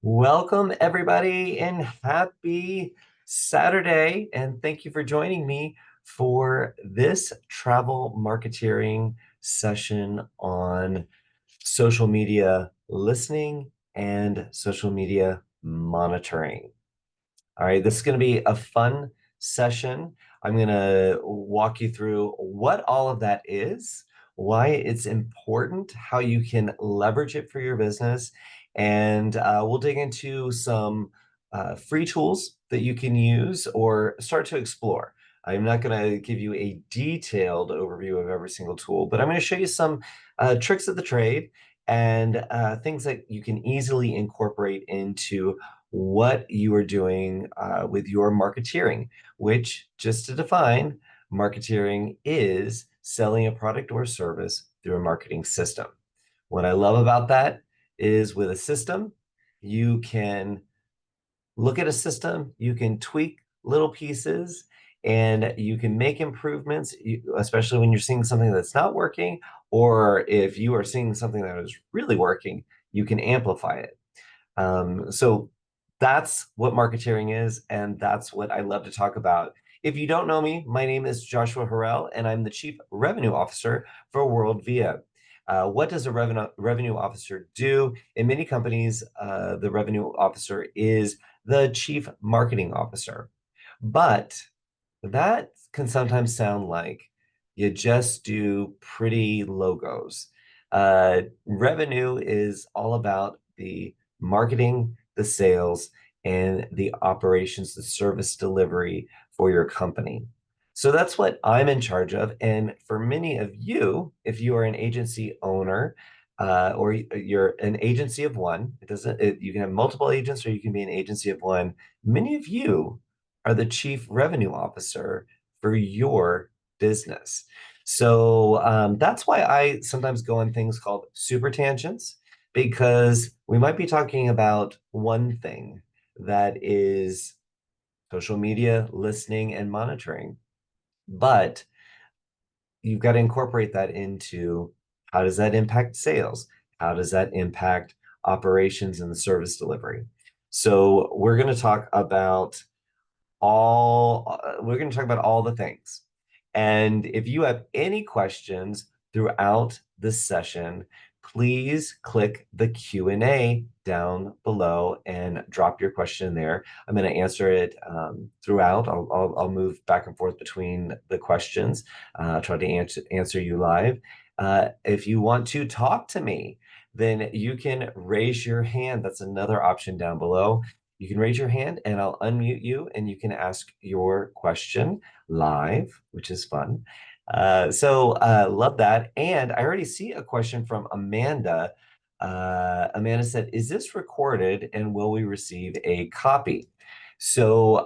Welcome, everybody, and happy Saturday. And thank you for joining me for this travel marketeering session on social media listening and social media monitoring. All right, this is going to be a fun session. I'm going to walk you through what all of that is, why it's important, how you can leverage it for your business, and we'll dig into some free tools that you can use or start to explore. I'm not going to give you a detailed overview of every single tool, but I'm going to show you some tricks of the trade and things that you can easily incorporate into what you are doing with your marketeering, which, just to define, marketeering is selling a product or service through a marketing system. What I love about that is with a system, you can look at a system, you can tweak little pieces, and you can make improvements, especially when you're seeing something that's not working, or if you are seeing something that is really working, you can amplify it. So that's what marketeering is, and that's what I love to talk about. If you don't know me, my name is Joshua Harrell, and I'm the Chief Revenue Officer for World Via. What does a revenue officer do? In many companies, the revenue officer is the Chief Marketing Officer. But that can sometimes sound like you just do pretty logos. Revenue is all about the marketing, the sales, and the operations, the service delivery for your company. So that's what I'm in charge of. And for many of you, if you are an agency owner, or you're an agency of one, you can have multiple agents or you can be an agency of one. Many of you are the chief revenue officer for your business. So that's why I sometimes go on things called super tangents, because we might be talking about one thing that is social media listening and monitoring, but you've got to incorporate that into how does that impact sales? How does that impact operations and the service delivery? So we're going to talk about all the things. And if you have any questions throughout this session, please click the Q&A down below and drop your question there. I'm going to answer it throughout. I'll move back and forth between the questions, try to answer you live. If you want to talk to me, then you can raise your hand. That's another option down below. You can raise your hand and I'll unmute you and you can ask your question live, which is fun. Love that. And I already see a question from Amanda. Amanda said, is this recorded and will we receive a copy? So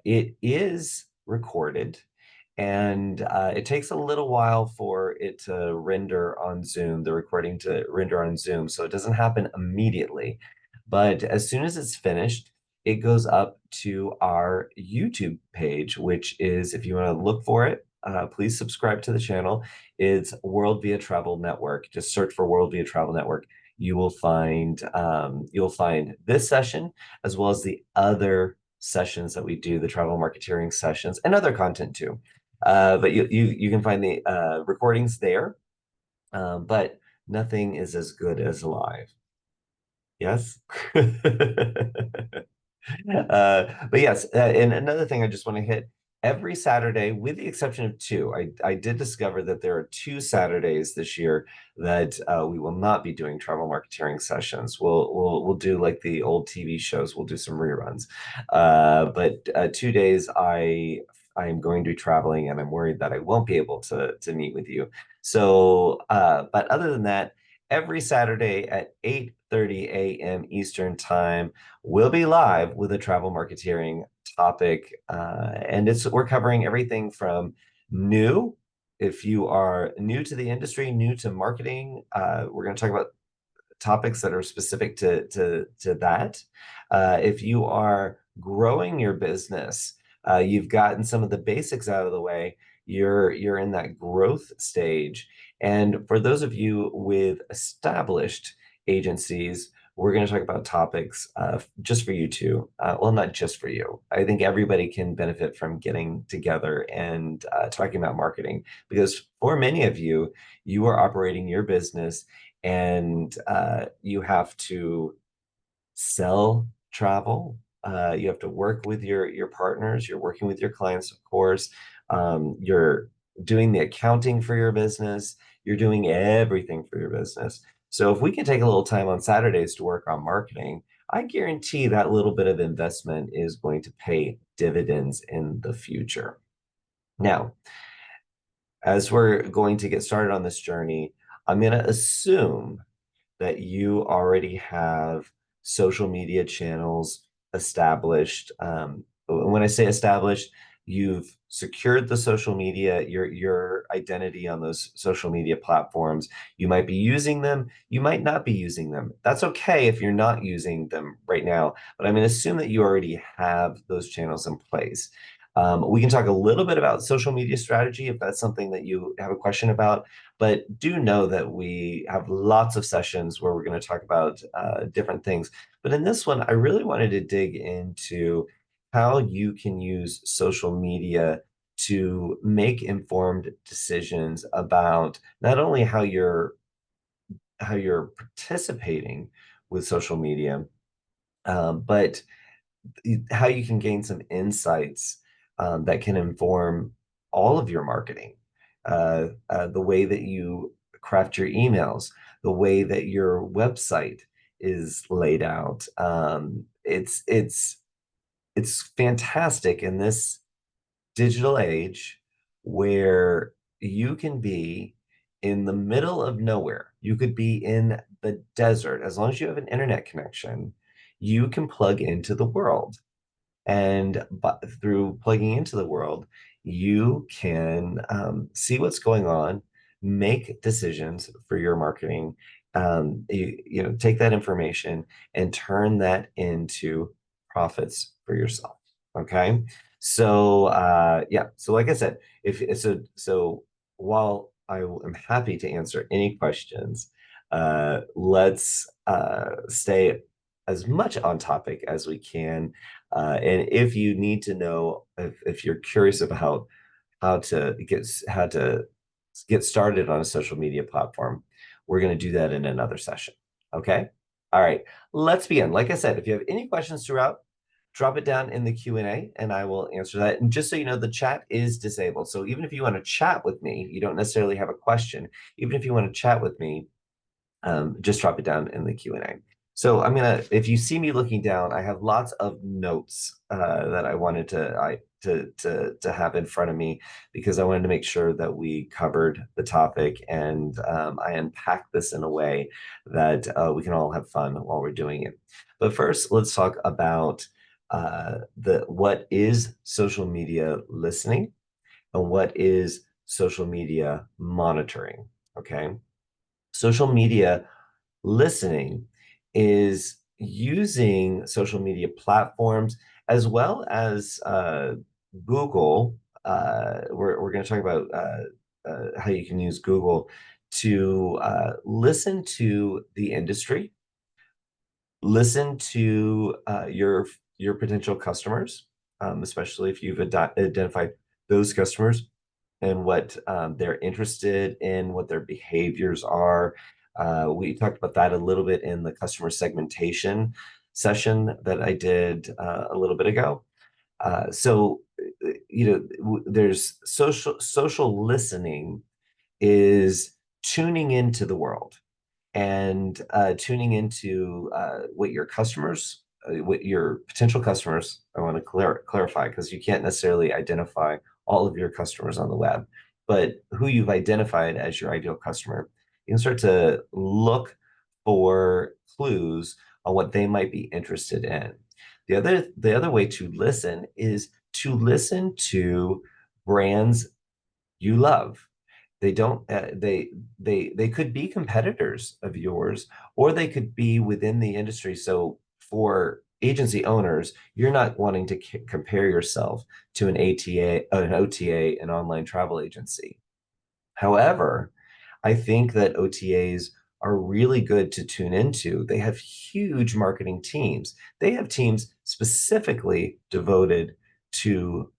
it is recorded. And it takes a little while for it to render on Zoom, the recording to render on Zoom. So it doesn't happen immediately. But as soon as it's finished, it goes up to our YouTube page, which is, if you want to look for it, please subscribe to the channel. It's World Via Travel Network. Just search for World Via Travel Network. You'll find this session as well as the other sessions that we do, the travel marketeering sessions, and other content too. But you can find the recordings there, but nothing is as good as live. Yes. But yes, and another thing I just want to hit, every Saturday, with the exception of two, I did discover that there are two Saturdays this year that we will not be doing travel marketeering sessions. We'll do like the old TV shows. We'll do some reruns. But 2 days I am going to be traveling, and I'm worried that I won't be able to meet with you. So, but other than that, every Saturday at 8:30 a.m. Eastern Time, we'll be live with a travel marketeering topic. And we're covering everything from new. If you are new to the industry, new to marketing, we're going to talk about topics that are specific to that. If you are growing your business, you've gotten some of the basics out of the way, you're in that growth stage. And for those of you with established agencies, we're going to talk about topics just for you two. Well, not just for you. I think everybody can benefit from getting together and talking about marketing because for many of you, you are operating your business and you have to sell travel. You have to work with your partners. You're working with your clients, of course. You're doing the accounting for your business. You're doing everything for your business. So if we can take a little time on Saturdays to work on marketing, I guarantee that little bit of investment is going to pay dividends in the future. Now, as we're going to get started on this journey, I'm going to assume that you already have social media channels established. When I say established, you've secured the social media, your identity on those social media platforms. You might be using them, you might not be using them. That's okay if you're not using them right now, but I'm going to assume that you already have those channels in place. We can talk a little bit about social media strategy if that's something that you have a question about. But do know that we have lots of sessions where we're going to talk about different things. But in this one, I really wanted to dig into how you can use social media to make informed decisions about not only how you're participating with social media, but how you can gain some insights that can inform all of your marketing, the way that you craft your emails, the way that your website is laid out. It's fantastic in this digital age where you can be in the middle of nowhere. You could be in the desert. As long as you have an internet connection, you can plug into the world. And through plugging into the world, you can see what's going on, make decisions for your marketing, take that information and turn that into profits for yourself. Okay. So yeah, so like I said, if so while I am happy to answer any questions, let's stay as much on topic as we can. And if you need to know, if you're curious about how to get started on a social media platform, we're going to do that in another session. Okay. All right. Let's begin. Like I said, if you have any questions throughout, drop it down in the Q&A and I will answer that. And just so you know, the chat is disabled. So even if you want to chat with me, you don't necessarily have a question. Even if you want to chat with me, just drop it down in the Q&A. So if you see me looking down, I have lots of notes that I wanted to have in front of me because I wanted to make sure that we covered the topic and I unpacked this in a way that we can all have fun while we're doing it. But first, let's talk about what is social media listening and what is social media monitoring. Okay. Social media listening is using social media platforms as well as Google. We're going to talk about how you can use Google to listen to the industry, listen to your potential customers, especially if you've identified those customers and what they're interested in, what their behaviors are. We talked about that a little bit in the customer segmentation session that I did a little bit ago. There's social listening is tuning into the world and tuning into what your potential customers, I want to clarify because you can't necessarily identify all of your customers on the web, but who you've identified as your ideal customer, you can start to look for clues on what they might be interested in. The other way to listen is to listen to brands you love. They don't they could be competitors of yours or they could be within the industry. So for agency owners, you're not wanting to compare yourself to an OTA, an online travel agency. However, I think that OTAs are really good to tune into. They have huge marketing teams. They have teams specifically devoted to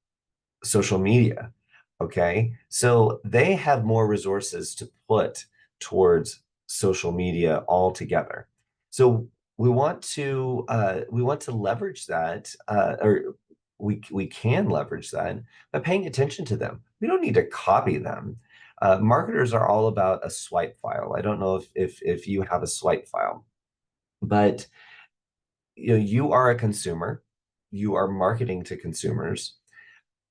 social media. Okay. So they have more resources to put towards social media altogether. So we want to leverage that, or we can leverage that by paying attention to them. We don't need to copy them. Marketers are all about a swipe file. I don't know if you have a swipe file, but you are a consumer. You are marketing to consumers.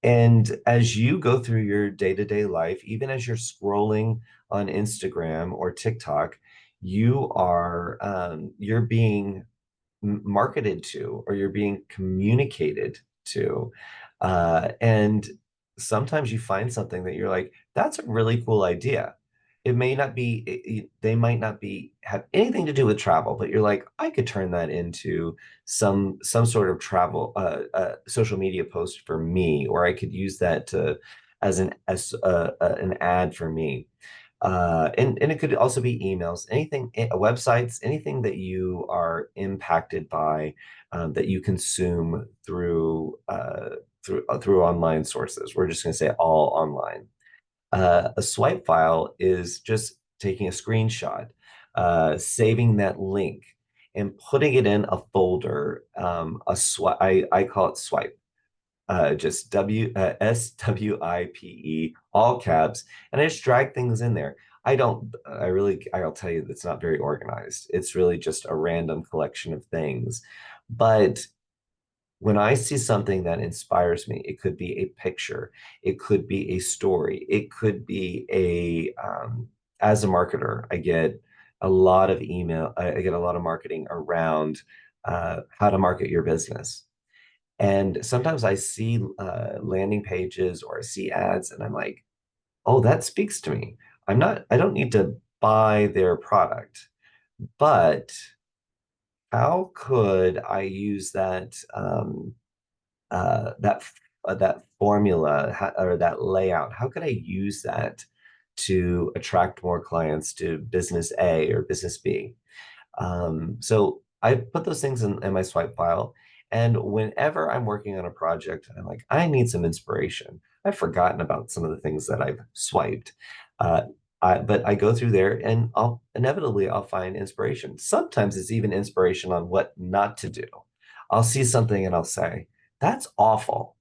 And as you go through your day-to-day life, even as you're scrolling on Instagram or TikTok, you're being marketed to, or you're being communicated to. And sometimes you find something that you're like, that's a really cool idea. It may not be, they might not be have anything to do with travel, but you're like, I could turn that into some sort of travel social media post for me, or I could use that to as an ad for me. And it could also be emails, anything, websites, anything that you are impacted by, that you consume through online sources. We're just going to say all online. A swipe file is just taking a screenshot, saving that link, and putting it in a folder. A swipe, I call it swipe, just SWIPE, all caps, and I just drag things in there. I'll tell you, it's not very organized. It's really just a random collection of things. But when I see something that inspires me, it could be a picture, it could be a story, it could be as a marketer, I get a lot of I get a lot of marketing around how to market your business. And sometimes I see landing pages or I see ads and I'm like, oh, that speaks to me. I don't need to buy their product, but how could I use that formula or that layout? How could I use that to attract more clients to business A or business B? So I put those things in my swipe file. And whenever I'm working on a project, I'm like, I need some inspiration. I've forgotten about some of the things that I've swiped. Uh, but I go through there and I'll find inspiration. Sometimes it's even inspiration on what not to do. I'll see something and I'll say, that's awful.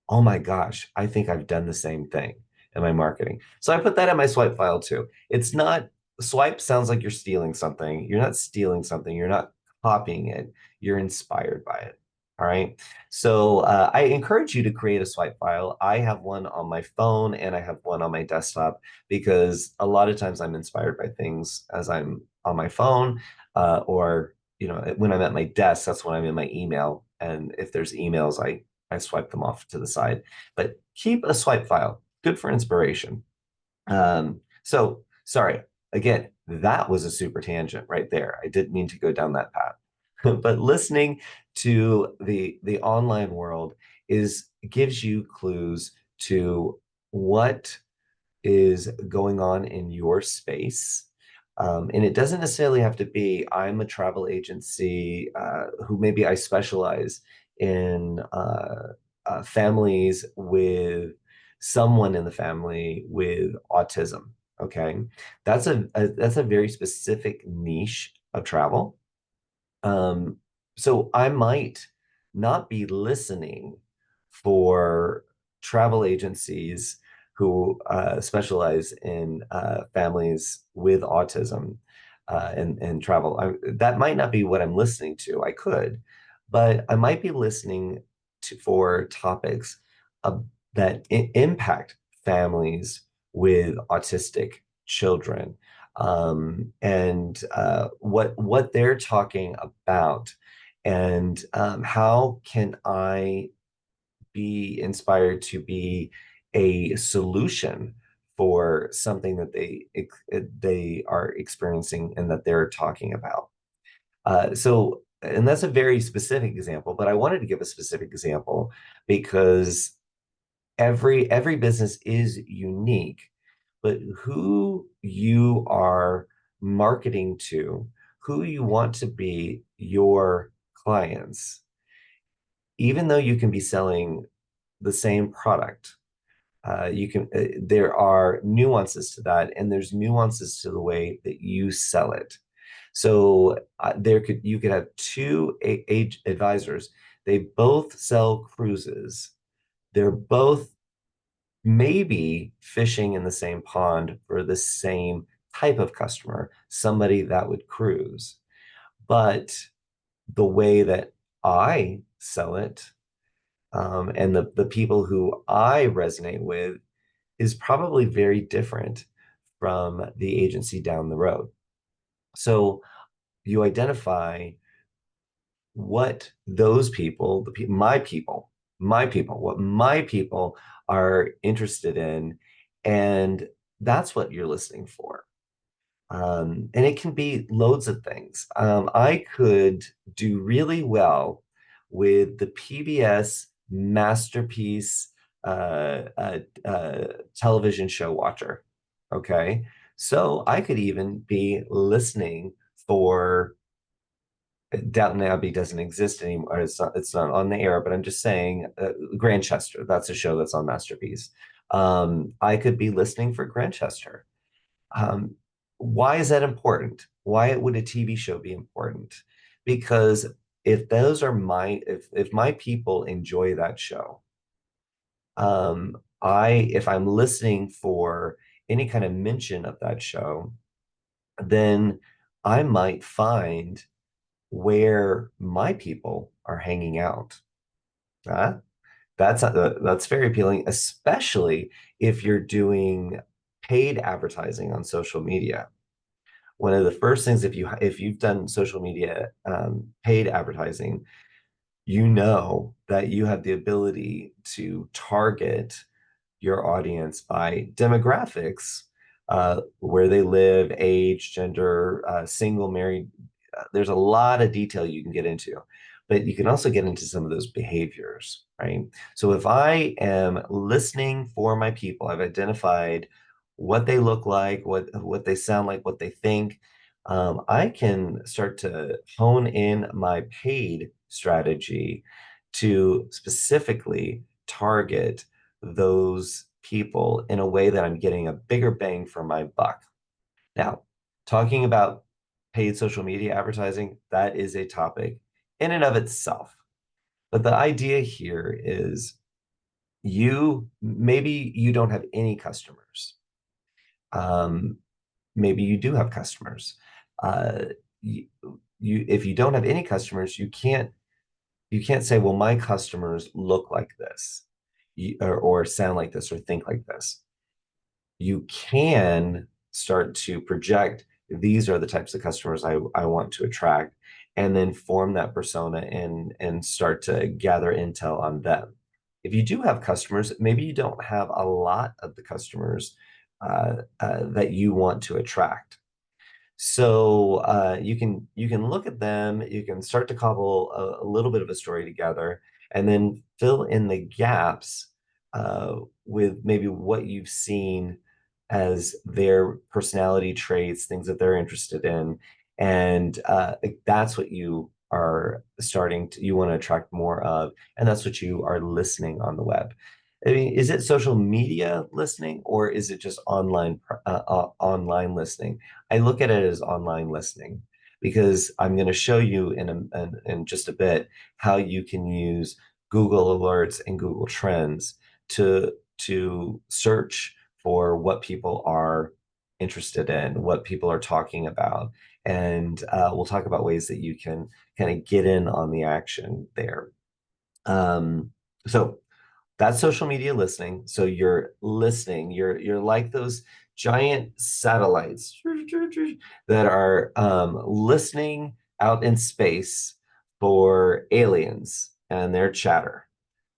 Oh my gosh, I think I've done the same thing in my marketing. So I put that in my swipe file too. It's not, swipe sounds like you're stealing something. You're not stealing something. You're not copying it. You're inspired by it. All right. So I encourage you to create a swipe file. I have one on my phone and I have one on my desktop because a lot of times I'm inspired by things as I'm on my phone, or when I'm at my desk, that's when I'm in my email. And if there's emails, I swipe them off to the side. But keep a swipe file. Good for inspiration. So sorry, again, that was a super tangent right there. I didn't mean to go down that path. But listening to the online world gives you clues to what is going on in your space. And it doesn't necessarily have to be, I'm a travel agency who maybe I specialize in families with someone in the family with autism. Okay. That's a very specific niche of travel. Um, so I might not be listening for travel agencies who specialize in families with autism and travel. That might not be what I'm listening to. I could, but I might be listening for topics uh, that impact families with autistic children, and what they're talking about, and how can I be inspired to be a solution for something that they are experiencing and that they're talking about. And that's a very specific example, but I wanted to give a specific example because every business is unique, but who you are marketing to, who you want to be your clients, even though you can be selling the same product, there are nuances to that, and there's nuances to the way that you sell it. So you could have two age advisors. They both sell cruises. They're both maybe fishing in the same pond for the same type of customer, somebody that would cruise. But the way that I sell it, and the people who I resonate with, is probably very different from the agency down the road. So you identify what those people, what my people are interested in, and that's what you're listening for. And it can be loads of things. I could do really well with the PBS masterpiece television show watcher. Okay. So I could even be listening for Downton Abbey doesn't exist anymore. It's not on the air, but I'm just saying Grantchester. That's a show that's on Masterpiece. I could be listening for Grantchester. Um, why is that important? Why would a TV show be important? Because if my people enjoy that show, if I'm listening for any kind of mention of that show, then I might find where my people are hanging out. Uh, that's very appealing, especially if you're doing paid advertising on social media. One of the first things, if you've done social media paid advertising, you know that you have the ability to target your audience by demographics, where they live, age, gender, single, married. There's a lot of detail you can get into, but you can also get into some of those behaviors, right? So if I am listening for my people, I've identified what they look like, what they sound like, what they think. I can start to hone in my paid strategy to specifically target those people in a way that I'm getting a bigger bang for my buck. Now, talking about paid social media advertising, that is a topic in and of itself. But the idea here is maybe you don't have any customers. Um, maybe you do have customers. Uh, you, if you don't have any customers, you can't say, well, my customers look like this, or sound like this, or think like this. You can start to project, these are the types of customers I want to attract, and then form that persona and start to gather intel on them. If you do have customers, maybe you don't have a lot of the customers that you want to attract. So you can look at them, you can start to cobble a little bit of a story together, and then fill in the gaps with maybe what you've seen as their personality traits, things that they're interested in, and that's what you want to attract more of, and that's what you are listening on the web. I mean, is it social media listening, or is it just online listening? I look at it as online listening, because I'm going to show you in just a bit how you can use Google Alerts and Google Trends to search for what people are interested in, what people are talking about, and we'll talk about ways that you can kind of get in on the action there. So that's social media listening. So you're listening. You're like those giant satellites that are listening out in space for aliens and their chatter.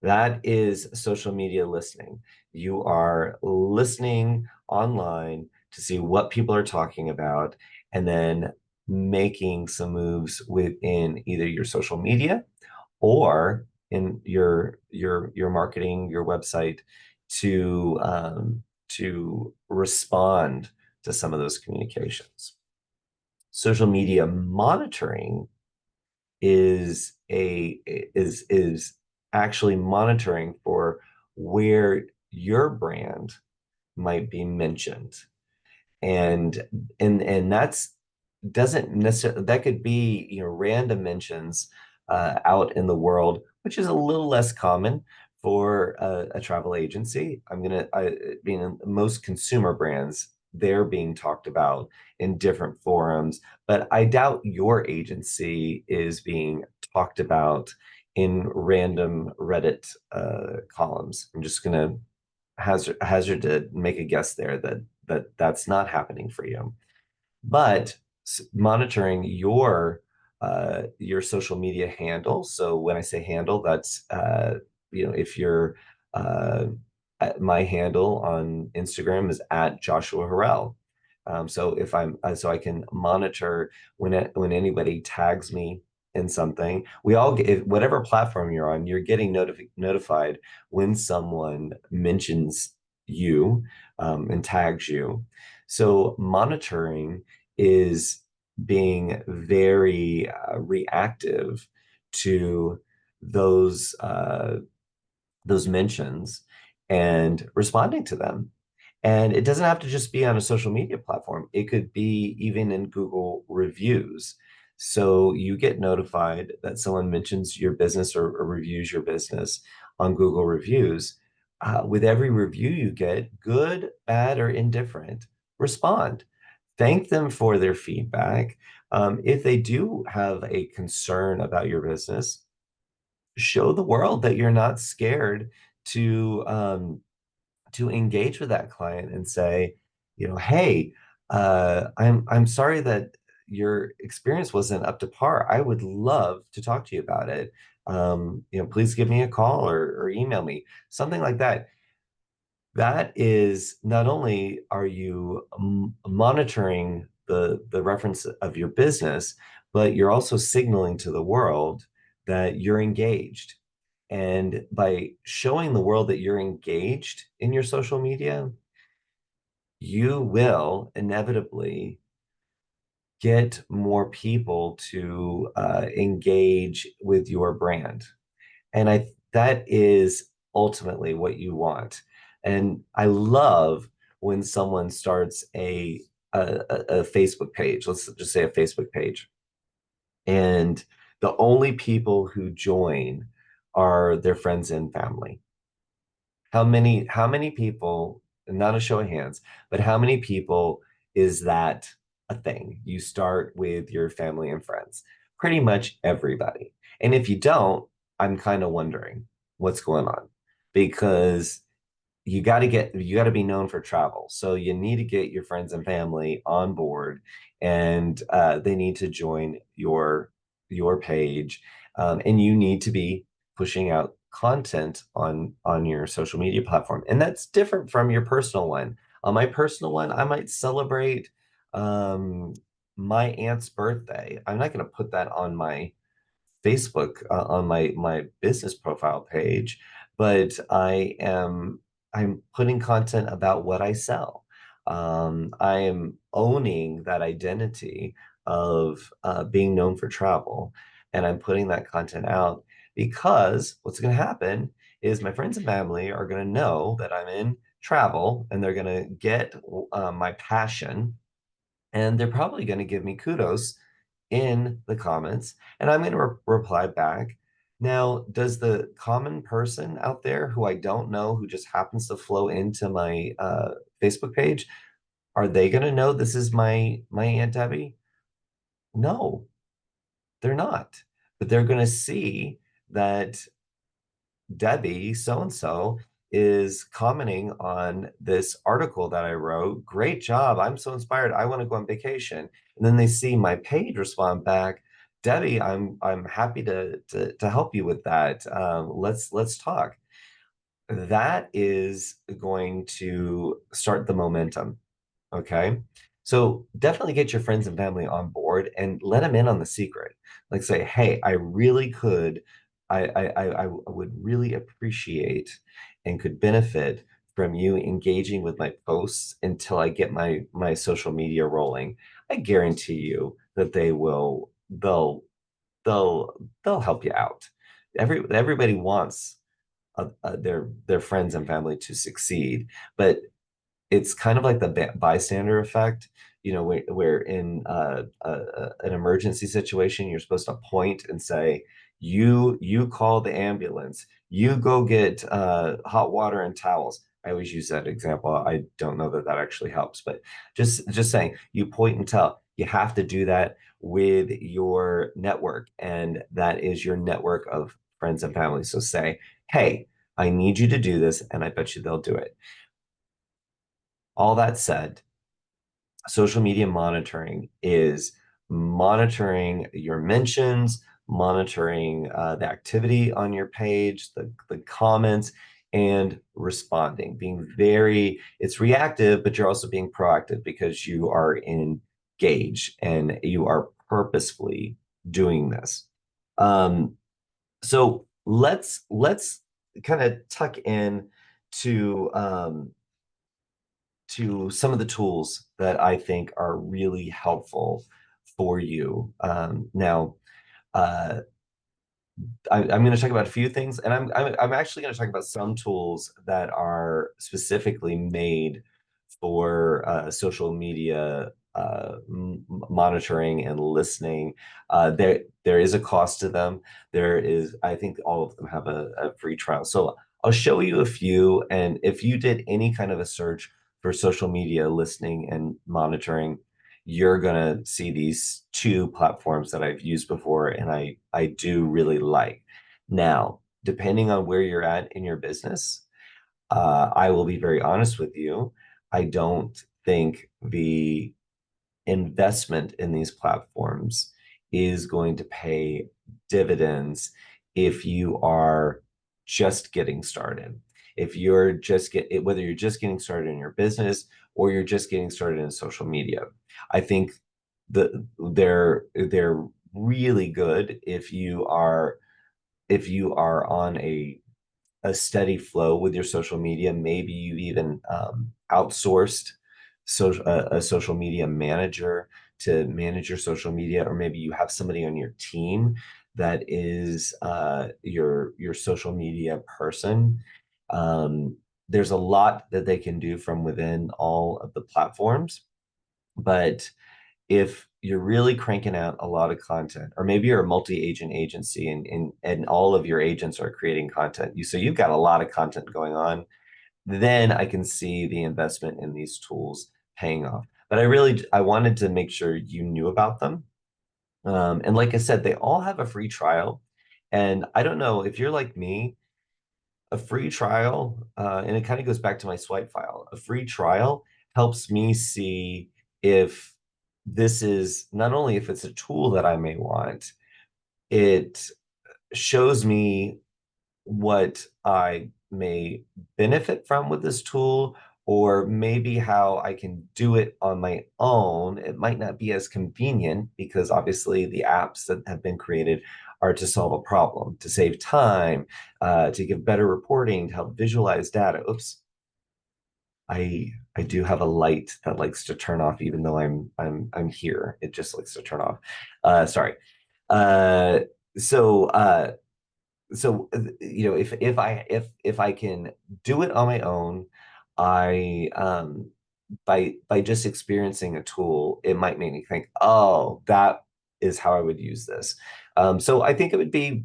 That is social media listening. You are listening online to see what people are talking about, and then making some moves within either your social media or in your marketing, your website, to respond to some of those communications. social media monitoring is actually monitoring for where your brand might be mentioned. And that's doesn't necessarily, that could be, random mentions out in the world, which is a little less common for a travel agency. Being most consumer brands, they're being talked about in different forums, but I doubt your agency is being talked about in random Reddit columns. I'm just gonna hazard to make a guess there that's not happening for you. But monitoring your social media handle. So when I say handle, that's if you're uh, my handle on Instagram is at Joshua Harrell. So if so I can monitor when anybody tags me in something. We all get, whatever platform you're on, you're getting notified when someone mentions you and tags you. So monitoring is being very reactive to those uh, those mentions and responding to them. And it doesn't have to just be on a social media platform. It could be even in Google reviews. So you get notified that someone mentions your business or reviews your business on Google reviews. With every review you get, good, bad, or indifferent, respond. Thank them for their feedback. If they do have a concern about your business, show the world that you're not scared to engage with that client and say, hey, I'm sorry that your experience wasn't up to par. I would love to talk to you about it. Please give me a call or email me, something like that. That is, not only are you monitoring the reference of your business, but you're also signaling to the world that you're engaged. And by showing the world that you're engaged in your social media, you will inevitably get more people to engage with your brand. And that is ultimately what you want. And I love when someone starts a Facebook page. Let's just say a Facebook page, and the only people who join are their friends and family. How many people, not a show of hands, but how many people is that a thing? You start with your family and friends. Pretty much everybody. And if you don't, I'm kind of wondering what's going on, because you got to be known for travel. So you need to get your friends and family on board, and they need to join your page, and you need to be pushing out content on your social media platform, and that's different from your personal one. On my personal one, I might celebrate um, my aunt's birthday. I'm not going to put that on my Facebook, on my business profile page, but I'm putting content about what I sell. I am owning that identity of being known for travel, and I'm putting that content out because what's going to happen is my friends and family are going to know that I'm in travel, and they're going to get my passion, and they're probably going to give me kudos in the comments, and I'm going to reply back. Now, does the common person out there who I don't know, who just happens to flow into my Facebook page, are they going to know this is my Aunt Debbie? No, they're not. But they're going to see that Debbie so and so is commenting on this article that I wrote. Great job. I'm so inspired. I want to go on vacation. And then they see my page respond back. Debbie, I'm happy to help you with that. Let's talk. That is going to start the momentum. Okay. So definitely get your friends and family on board and let them in on the secret. Like say, hey, I really could, I would really appreciate and could benefit from you engaging with my posts until I get my social media rolling. I guarantee you that they'll they'll help you out. Everybody wants their friends and family to succeed, but it's kind of like the bystander effect, where in an emergency situation, you're supposed to point and say, you call the ambulance, you go get hot water and towels. I always use that example. I don't know that that actually helps, but just saying, you point and tell. You have to do that with your network, and that is your network of friends and family. So say, hey, I need you to do this, and I bet you they'll do it. All that said, social media monitoring is monitoring your mentions, monitoring the activity on your page, the comments, and responding. Being very, it's reactive, but you're also being proactive because you are engaged and you are purposefully doing this. Um, so let's kind of tuck in to some of the tools that I think are really helpful for you. Now, uh, I'm going to talk about a few things, and I'm actually going to talk about some tools that are specifically made for social media monitoring and listening. There is a cost to them. There is, I think, all of them have a free trial. So I'll show you a few, and if you did any kind of a search for social media listening and monitoring, you're going to see these two platforms that I've used before, and I do really like. Now, depending on where you're at in your business, I will be very honest with you. I don't think the investment in these platforms is going to pay dividends if you are just getting started. If you're whether you're just getting started in your business or you're just getting started in social media, I think they're really good if you are on a steady flow with your social media. Maybe you've even outsourced a social media manager to manage your social media, or maybe you have somebody on your team that is your social media person. There's a lot that they can do from within all of the platforms, but if you're really cranking out a lot of content, or maybe you're a multi-agent agency and all of your agents are creating content, so you've got a lot of content going on, then I can see the investment in these tools paying off. But I wanted to make sure you knew about them. And like I said, they all have a free trial. And I don't know if you're like me, a free trial, and it kind of goes back to my swipe file. A free trial helps me see if this is not only if it's a tool that I may want, it shows me what I may benefit from with this tool, or maybe how I can do it on my own. It might not be as convenient because obviously the apps that have been created are to solve a problem, to save time, to give better reporting, to help visualize data. Oops, I do have a light that likes to turn off even though I'm here. It just likes to turn off. Sorry. Uh, so if I can do it on my own, I by just experiencing a tool, it might make me think, oh, that is how I would use this. So I think it would be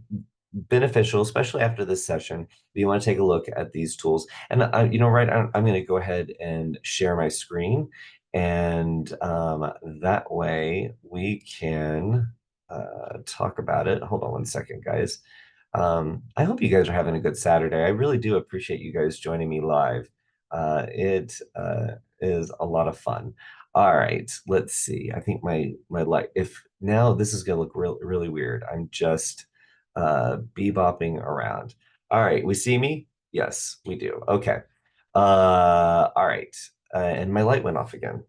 beneficial, especially after this session, if you want to take a look at these tools. And right, I'm going to go ahead and share my screen, and that way we can talk about it. Hold on one second, guys. I hope you guys are having a good Saturday. I really do appreciate you guys joining me live. It is a lot of fun. All right, let's see. I think my light. If now this is gonna look really weird. I'm just bebopping around. All right, we see me? Yes, we do. Okay. All right. And my light went off again.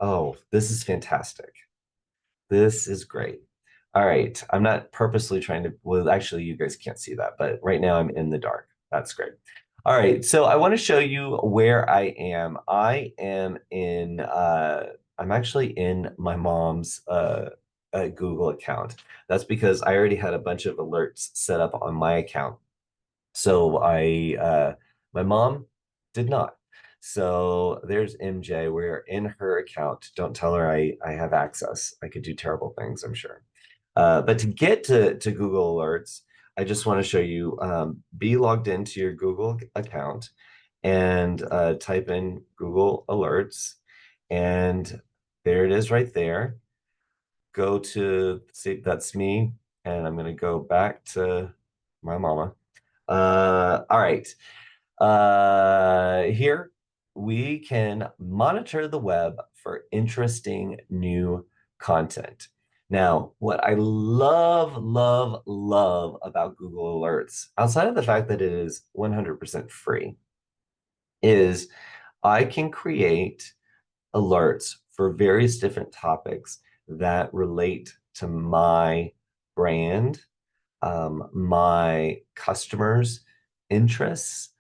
Oh, this is fantastic. This is great. All right. I'm not purposely trying to, well, actually, you guys can't see that, but right now I'm in the dark. That's great. All right. So I want to show you where I am. I am in I'm actually in my mom's Google account. That's because I already had a bunch of alerts set up on my account. So my mom did not. So there's MJ. We're in her account. Don't tell her I have access. I could do terrible things, I'm sure. But to get to Google Alerts, I just want to show you, be logged into your Google account and type in Google Alerts. And there it is right there. Go to, see, that's me. And I'm going to go back to my mama. All right. Here we can monitor the web for interesting new content. Now, what I love, love, love about Google Alerts, outside of the fact that it is 100% free, is I can create alerts for various different topics that relate to my brand, my customers' interests,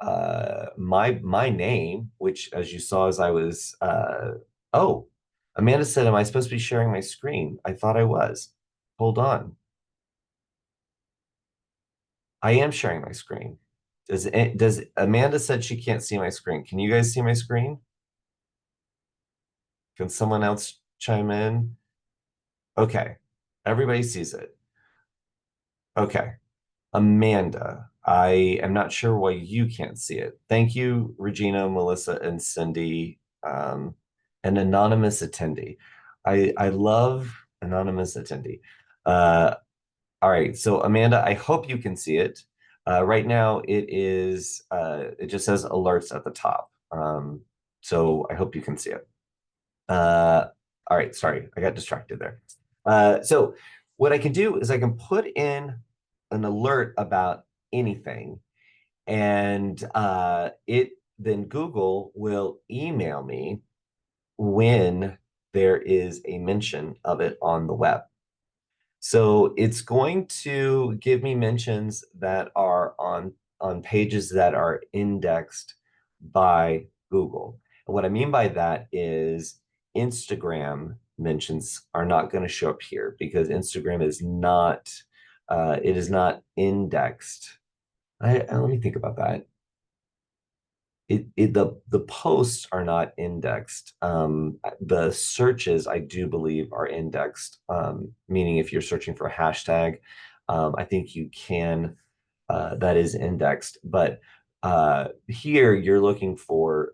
my name, which, as you saw, as I was, oh, Amanda said, "Am I supposed to be sharing my screen?" I thought I was. Hold on, I am sharing my screen. Does Amanda said she can't see my screen? Can you guys see my screen? Can someone else chime in? Okay, everybody sees it. Okay. Amanda, I am not sure why you can't see it. Thank you, Regina, Melissa, and Cindy, an anonymous attendee. I love anonymous attendee. Uh, all right, so Amanda, I hope you can see it. Right now, it just says alerts at the top. So I hope you can see it. Uh, all right, sorry, I got distracted there. So what I can do is I can put in an alert about anything, and it then Google will email me when there is a mention of it on the web. So it's going to give me mentions that are on pages that are indexed by Google. And what I mean by that is Instagram mentions are not going to show up here because Instagram is not it is not indexed. Let me think about that. The posts are not indexed. The searches I do believe are indexed, meaning if you're searching for a hashtag, I think you can, that is indexed. But here you're looking for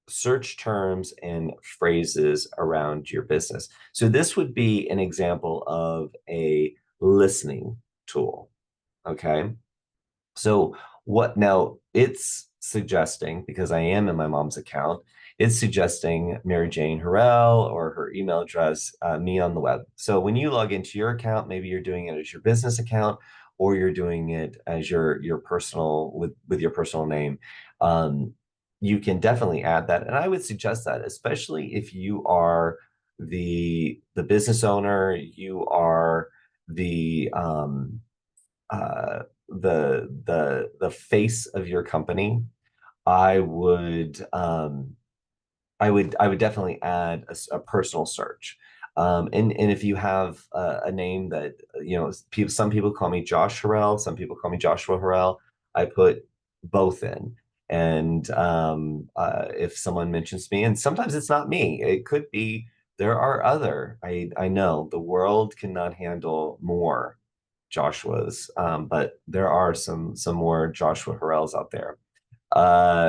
search terms and phrases around your business. So this would be an example of a listening tool. Okay. So what now it's suggesting, because I am in my mom's account, it's suggesting Mary Jane Harrell or her email address, me on the web. So when you log into your account, maybe you're doing it as your business account or you're doing it as your personal with your personal name. Um, you can definitely add that. And I would suggest that, especially if you are the business owner, you are the uh, the face of your company, I would I would definitely add a personal search. And if you have a name that people, some people call me Josh Harrell, some people call me Joshua Harrell. I put both in, and if someone mentions me, and sometimes it's not me, it could be there are other. I know the world cannot handle more Joshuas, but there are some more Joshua Harrells out there.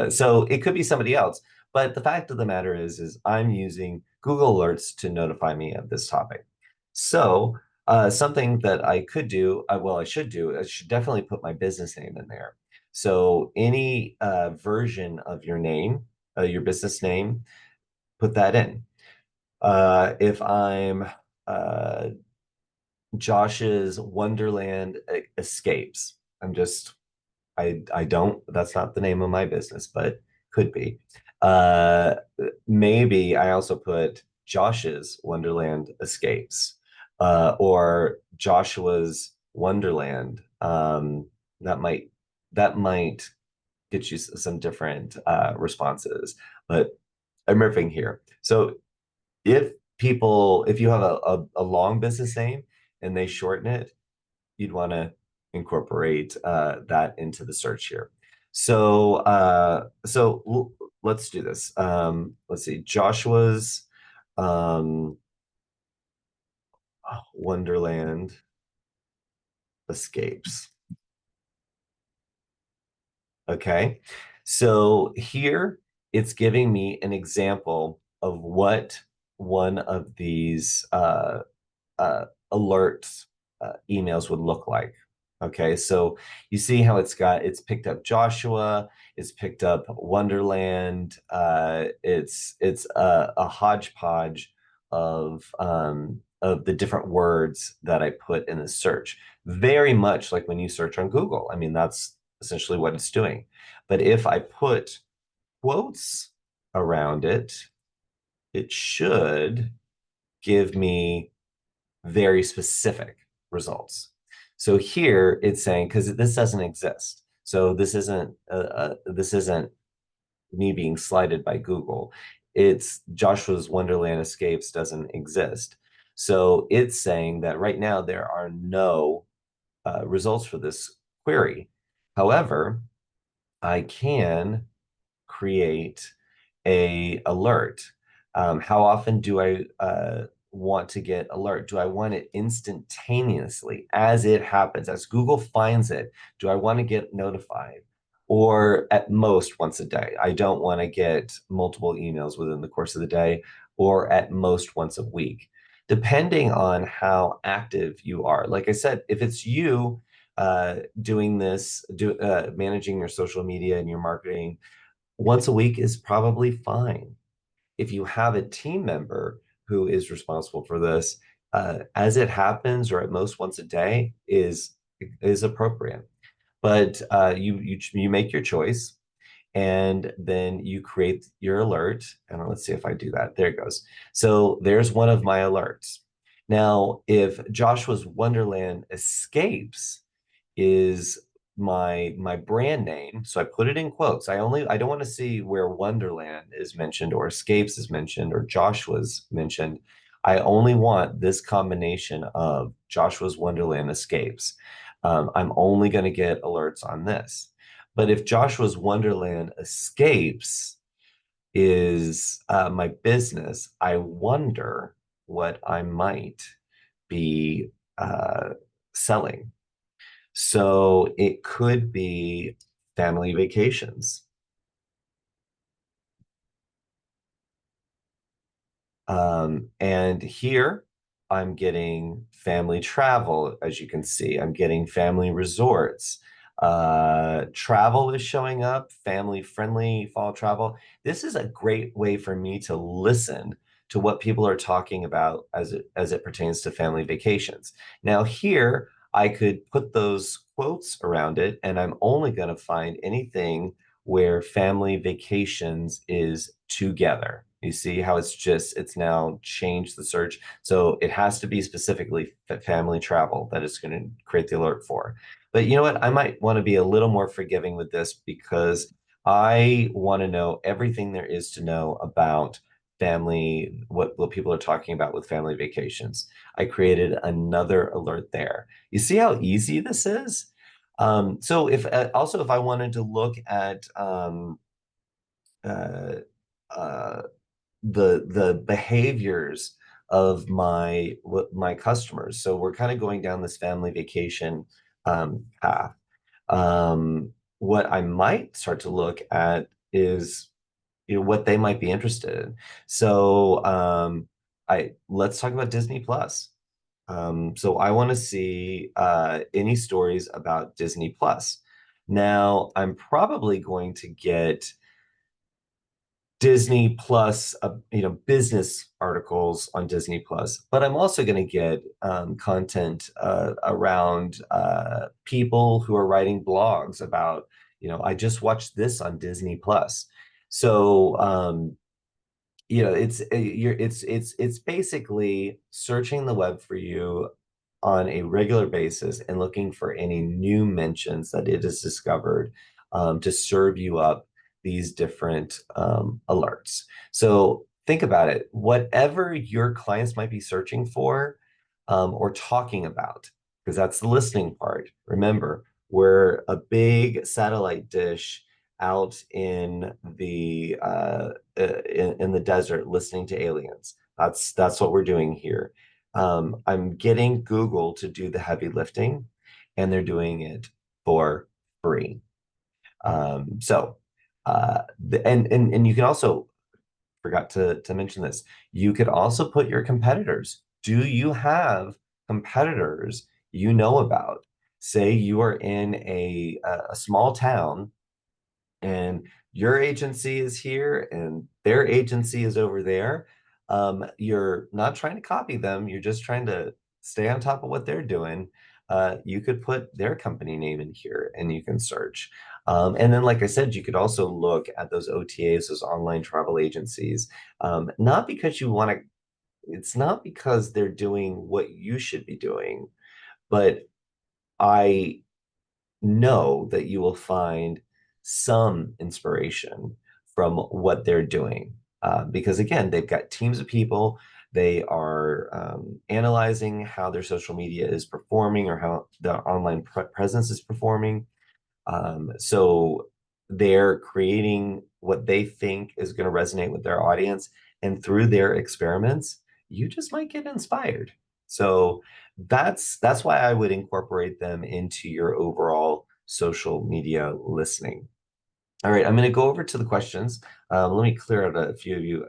So it could be somebody else. But the fact of the matter is I'm using Google Alerts to notify me of this topic. So something that I could do, well, I should do, I should definitely put my business name in there. So any version of your name, your business name, put that in. If I'm uh, Josh's Wonderland Escapes, I'm just I don't, that's not the name of my business, but could be. Uh, Maybe I also put Josh's Wonderland Escapes, or Joshua's Wonderland. That might that might get you some different responses. But I'm riffing here. So if you have a long business name and they shorten it, you'd want to incorporate that into the search here. So let's do this. Let's see, Joshua's um, Wonderland Escapes. Okay, so here it's giving me an example of what one of these uh, alerts emails would look like. Okay, so you see how it's picked up Joshua, it's picked up Wonderland, it's a hodgepodge of the different words that I put in the search. Very much like when you search on Google. I mean, that's essentially what it's doing. But if I put quotes around it, it should give me very specific results. So here it's saying, because this doesn't exist. So this isn't me being slighted by Google. It's Joshua's Wonderland Escapes doesn't exist. So it's saying that right now there are no results for this query. However, I can create a alert. How often do I want to get alert? Do I want it instantaneously as it happens, as Google finds it? Do I want to get notified? Or at most once a day? I don't want to get multiple emails within the course of the day, or at most once a week, depending on how active you are. Like I said, if it's you doing this, managing your social media and your marketing, once a week is probably fine. If you have a team member who is responsible for this, as it happens, or at most once a day, is appropriate. But you make your choice, and then you create your alert. And let's see if I do that. There it goes. So there's one of my alerts. Now, if Joshua's Wonderland Escapes is my brand name, so I put it in quotes. I don't want to see where Wonderland is mentioned, or Escapes is mentioned, or Joshua's mentioned. I only want this combination of Joshua's Wonderland Escapes. I'm only going to get alerts on this. But if Joshua's Wonderland Escapes is my business, I wonder what I might be selling. So it could be family vacations. And here I'm getting family travel, as you can see. I'm getting family resorts. Travel is showing up, family-friendly fall travel. This is a great way for me to listen to what people are talking about as it pertains to family vacations. Now here, I could put those quotes around it, and I'm only going to find anything where family vacations is together. You see how it's now changed the search. So it has to be specifically family travel that it's going to create the alert for. But you know what? I might want to be a little more forgiving with this, because I want to know everything there is to know about family, what people are talking about with family vacations. I created another alert there. You see how easy this is? So if also if I wanted to look at uh, uh, the behaviors of my customers. So we're kind of going down this family vacation path. What I might start to look at is, what they might be interested in. So I let's talk about Disney Plus. So I want to see any stories about Disney Plus. Now, I'm probably going to get Disney Plus, business articles on Disney Plus, but I'm also going to get content around people who are writing blogs about, I just watched this on Disney Plus. So, it's basically searching the web for you on a regular basis and looking for any new mentions that it has discovered to serve you up these different alerts. So think about it. Whatever your clients might be searching for or talking about, because that's the listening part. Remember, we're a big satellite dish out in the desert listening to aliens. That's what we're doing here. I'm getting Google to do the heavy lifting, and they're doing it for free. So, and you can also forgot to mention this. You could also put your competitors. Do you have competitors you know about? Say you are in a small town and your agency is here and their agency is over there. You're not trying to copy them, you're just trying to stay on top of what they're doing. You could put their company name in here and you can search. And then, like I said, you could also look at those OTAs, those online travel agencies, not because you want to, it's not because they're doing what you should be doing, but I know that you will find some inspiration from what they're doing. Because again, they've got teams of people. They are analyzing how their social media is performing or how the online presence is performing. So they're creating what they think is going to resonate with their audience. And through their experiments, you just might get inspired. So that's why I would incorporate them into your overall social media listening. All right, I'm going to go over to the questions. Let me clear out a few of you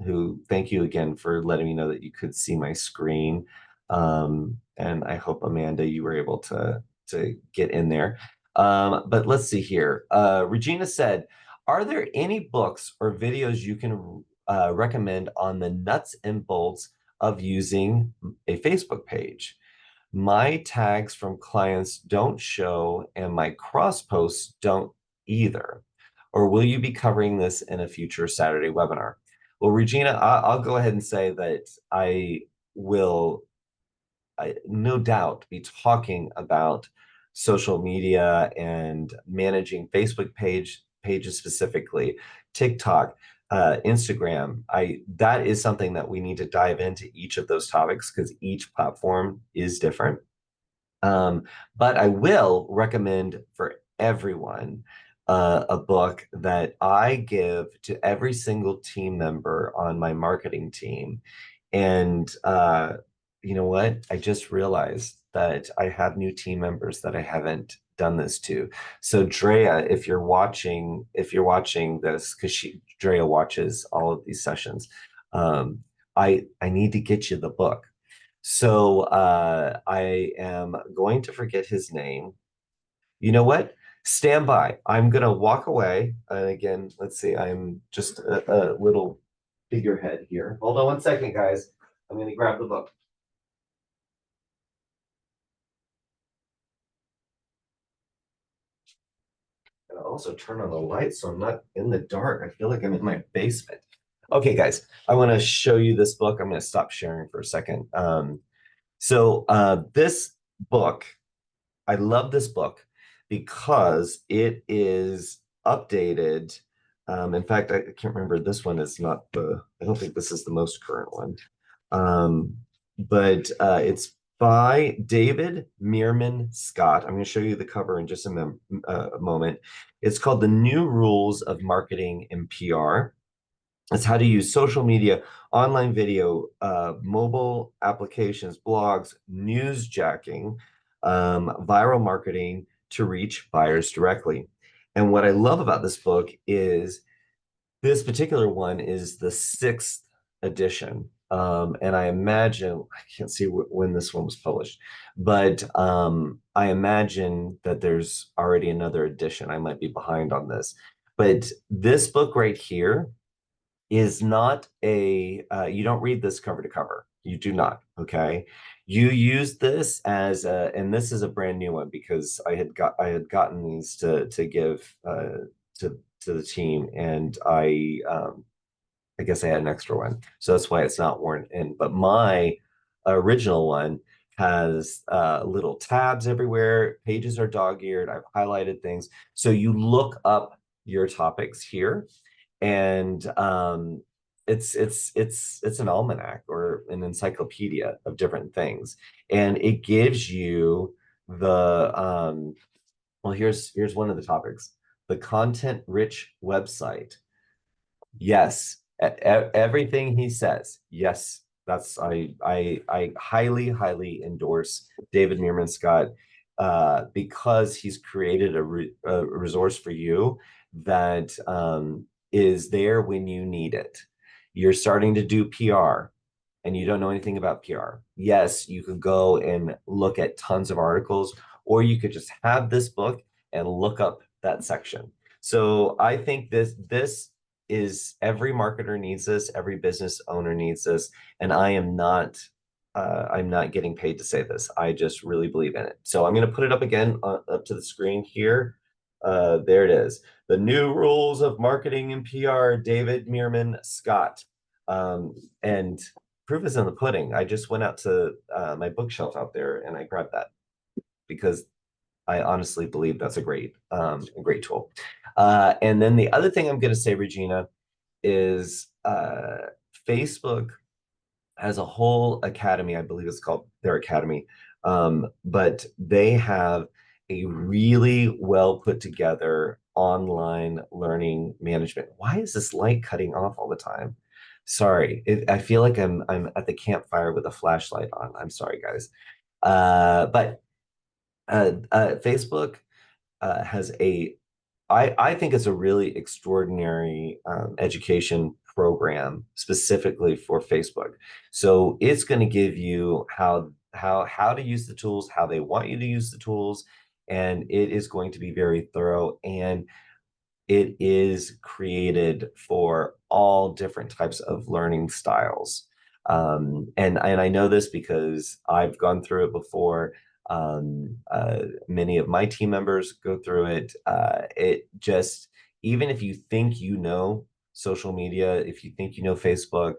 who thank you again for letting me know that you could see my screen. And I hope, Amanda, you were able to get in there. But let's see here. Regina said, are there any books or videos you can recommend on the nuts and bolts of using a Facebook page? My tags from clients don't show, and my cross posts don't either. Or will you be covering this in a future Saturday webinar? Well, Regina, I'll go ahead and say that I will, no doubt, be talking about social media and managing Facebook pages specifically, TikTok, Instagram. That is something that we need to dive into each of those topics because each platform is different. Um, but I will recommend for everyone a book that I give to every single team member on my marketing team. And you know what? I just realized that I have new team members that I haven't done this to. So Drea, if you're watching this, because Drea watches all of these sessions, I need to get you the book. So I am going to forget his name. You know what? Stand by. I'm going to walk away. And again, let's see. I'm just a little figurehead here. Hold on one second, guys. I'm going to grab the book. And I'll also turn on the light so I'm not in the dark. I feel like I'm in my basement. Okay, guys, I want to show you this book. I'm going to stop sharing for a second. This book, I love this book because it is updated. In fact, I can't remember. This one is not I don't think this is the most current one. But it's by David Meerman Scott. I'm going to show you the cover in just a moment. It's called The New Rules of Marketing and PR. It's how to use social media, online video, mobile applications, blogs, newsjacking, viral marketing to reach buyers directly. And what I love about this book is this particular one is the sixth edition. And I imagine, I can't see when this one was published, but I imagine that there's already another edition. I might be behind on this. But this book right here is not you don't read this cover to cover. You do not, okay? You use this as and this is a brand new one because I had gotten these to give to the team, and I guess I had an extra one. So that's why it's not worn in. But my original one has little tabs everywhere. Pages are dog-eared. I've highlighted things. So you look up your topics here, and it's an almanac or an encyclopedia of different things, and it gives you the well, here's one of the topics: the content rich website. Yes, everything he says. Yes, that's I highly endorse David Meerman Scott because he's created a resource for you that is there when you need it. You're starting to do PR and you don't know anything about PR. Yes, you could go and look at tons of articles, or you could just have this book and look up that section. So I think this is every marketer needs this, every business owner needs this, and I'm not getting paid to say this. I just really believe in it. So I'm going to put it up again up to the screen here. There it is. The New Rules of Marketing and PR, David Meerman Scott. And proof is in the pudding. I just went out to my bookshelf out there and I grabbed that because I honestly believe that's a great tool. And then the other thing I'm going to say, Regina, is Facebook has a whole academy. I believe it's called their academy, but they have a really well put together online learning management. Why is this light cutting off all the time? Sorry, I feel like I'm at the campfire with a flashlight on. I'm sorry, guys. But Facebook has I think it's a really extraordinary education program specifically for Facebook. So it's going to give you how to use the tools, how they want you to use the tools, and it is going to be very thorough. And it is created for all different types of learning styles. And I know this because I've gone through it before. Many of my team members go through it. It just, even if you think you know social media, if you think you know Facebook,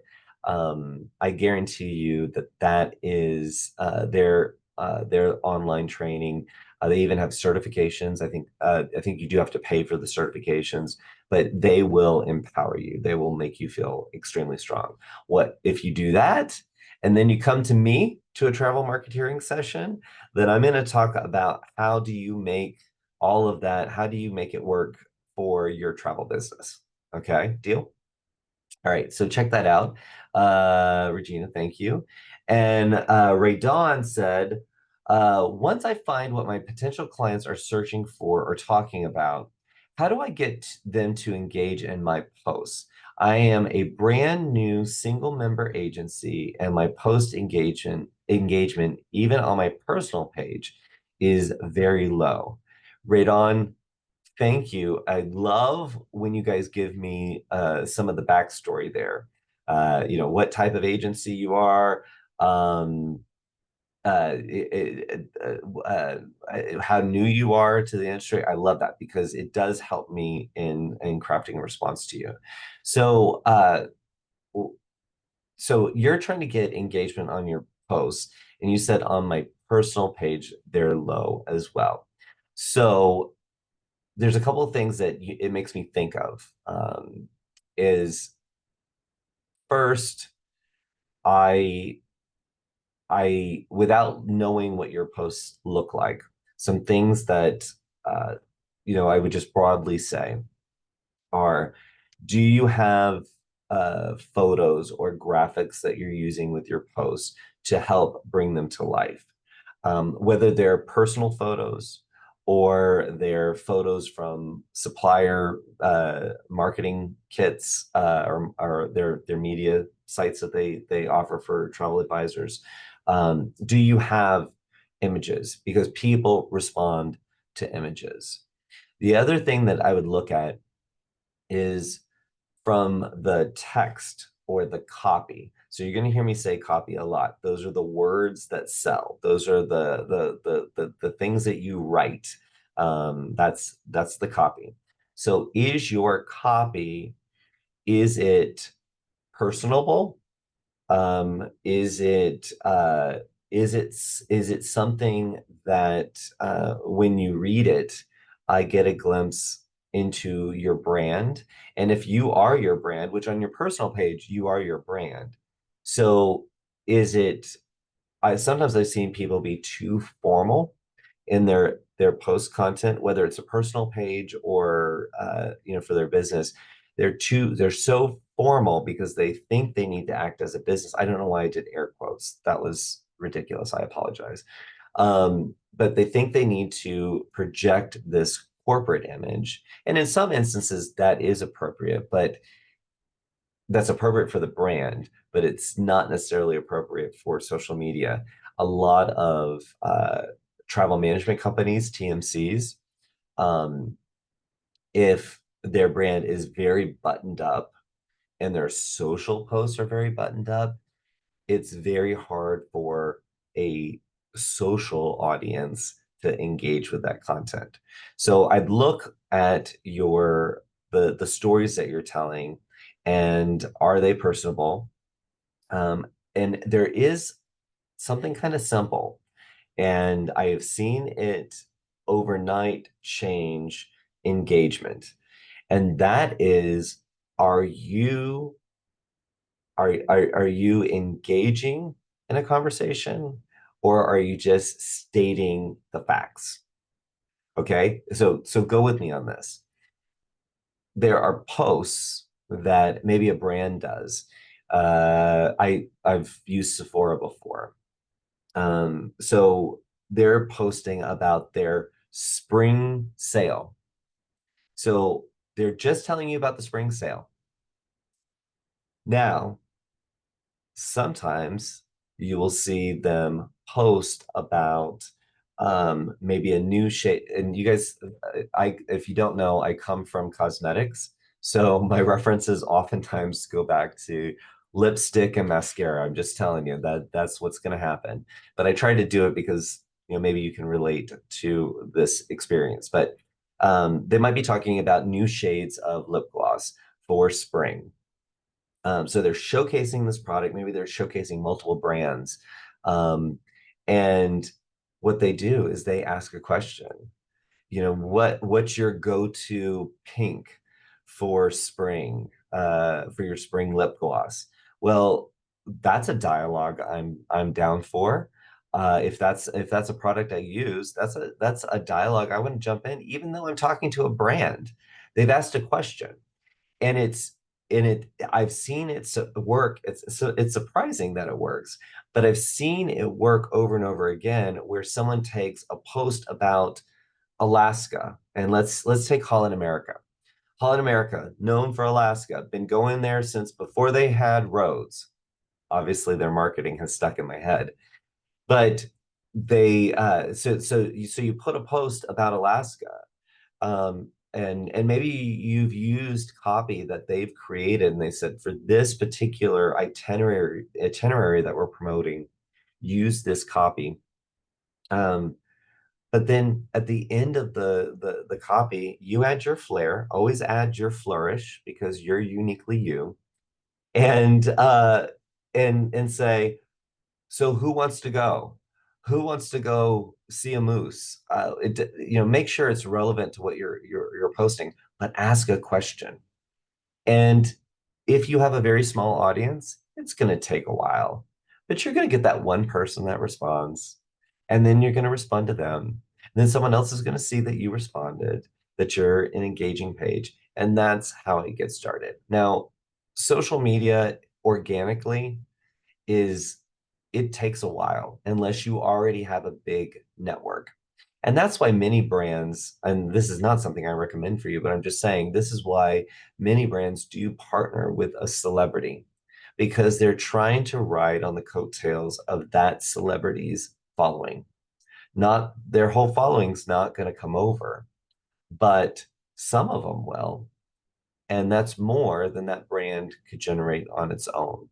I guarantee you that that is their online training. They even have certifications. I think you do have to pay for the certifications, but they will empower you. They will make you feel extremely strong. What if you do that, and then you come to me to a travel marketing session? Then I'm going to talk about how do you make all of that? How do you make it work for your travel business? Okay, deal? All right, so check that out. Regina, thank you. And Ray Dawn said, once I find what my potential clients are searching for or talking about, how do I get them to engage in my posts? I am a brand new single member agency, and my post engagement, even on my personal page, is very low. Radon, thank you. I love when you guys give me some of the backstory there. What type of agency you are, um, how new you are to the industry. I love that because it does help me in crafting a response to you. So, so you're trying to get engagement on your posts, and you said on my personal page they're low as well. So there's a couple of things that it makes me think of. Is first, I without knowing what your posts look like, some things that uh, I would just broadly say are, do you have photos or graphics that you're using with your posts to help bring them to life? Whether they're personal photos or they're photos from supplier marketing kits or their media sites that they offer for travel advisors. Do you have images? Because people respond to images. The other thing that I would look at is from the text or the copy. So you're going to hear me say copy a lot. Those are the words that sell. Those are the things that you write. That's the copy. So is your copy, is it personable? Is it is it something that when you read it, I get a glimpse into your brand. And if you are your brand, which on your personal page, you are your brand. So is it, sometimes I've seen people be too formal in their post content, whether it's a personal page or for their business. They're so formal because they think they need to act as a business. I don't know why I did air quotes. That was ridiculous. I apologize. But they think they need to project this corporate image. And in some instances, that is appropriate, but that's appropriate for the brand, but it's not necessarily appropriate for social media. A lot of travel management companies, TMCs, um, if their brand is very buttoned up and their social posts are very buttoned up, it's very hard for a social audience to engage with that content. So I'd look at the stories that you're telling, and are they personable? Um, and there is something kind of simple, and I have seen it overnight change engagement. And that is, are you are you engaging in a conversation, or are you just stating the facts? Okay, so go with me on this. There are posts that maybe a brand does. I've used Sephora before. So they're posting about their spring sale. So they're just telling you about the spring sale. Now, sometimes you will see them post about maybe a new shade. And you guys, if you don't know, I come from cosmetics, so my references oftentimes go back to lipstick and mascara. I'm just telling you that that's what's going to happen. But I try to do it because maybe you can relate to this experience. But they might be talking about new shades of lip gloss for spring. So they're showcasing this product. Maybe they're showcasing multiple brands. Um, and what they do is they ask a question. What's your go-to pink for spring, for your spring lip gloss? Well, that's a dialogue I'm down for. If that's a product I use, that's a dialogue I want to jump in, even though I'm talking to a brand. They've asked a question, and I've seen it work. It's surprising that it works, but I've seen it work over and over again, where someone takes a post about Alaska, and let's take Holland America. Holland America, known for Alaska, been going there since before they had roads. Obviously their marketing has stuck in my head, but they so you put a post about Alaska, and maybe you've used copy that they've created, and they said, for this particular itinerary that we're promoting, use this copy. But then at the end of the copy, you add your flair. Always add your flourish, because you're uniquely you. And say, so who wants to go? Who wants to go see a moose? Make sure it's relevant to what you're posting, but ask a question. And if you have a very small audience, it's going to take a while, but you're going to get that one person that responds, and then you're going to respond to them. And then someone else is going to see that you responded, that you're an engaging page. And that's how it gets started. Now, social media organically is it takes a while unless you already have a big network. And that's why many brands, and this is not something I recommend for you, but I'm just saying this is why many brands do partner with a celebrity, because they're trying to ride on the coattails of that celebrity's following. Not their whole following's not going to come over, but some of them will. And that's more than that brand could generate on its own.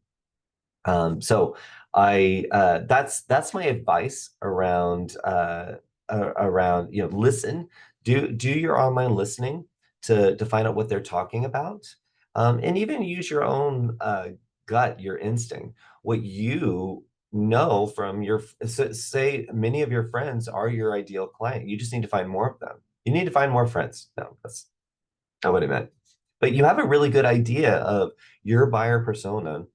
So I that's my advice around listen, do your online listening to find out what they're talking about, and even use your own gut, your instinct, what you know from say many of your friends are your ideal client. You just need to find more of them. You need to find more friends. No, that's not what I meant. But you have a really good idea of your buyer persona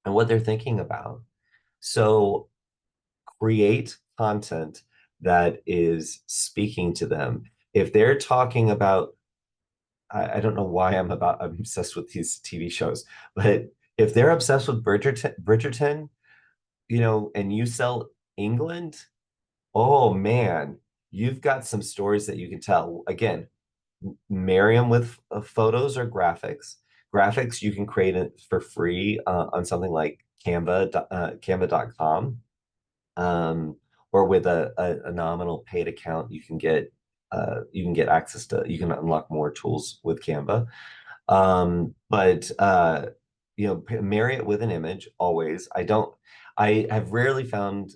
and what they're thinking about. So create content that is speaking to them. If they're talking about, I don't know why I'm obsessed with these TV shows, but if they're obsessed with Bridgerton, and you sell England, oh man, you've got some stories that you can tell. Again, marry them with photos or graphics. Graphics you can create it for free on something like Canva.com, um, or with a nominal paid account, you can get access to you can unlock more tools with Canva. But marry it with an image always. I have rarely found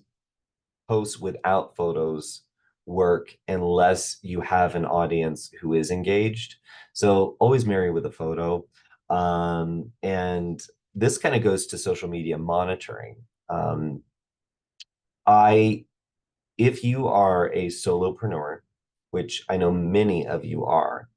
posts without photos work unless you have an audience who is engaged. So always marry with a photo. And this kind of goes to social media monitoring. Um, I, if you are a solopreneur, which I know many of you are,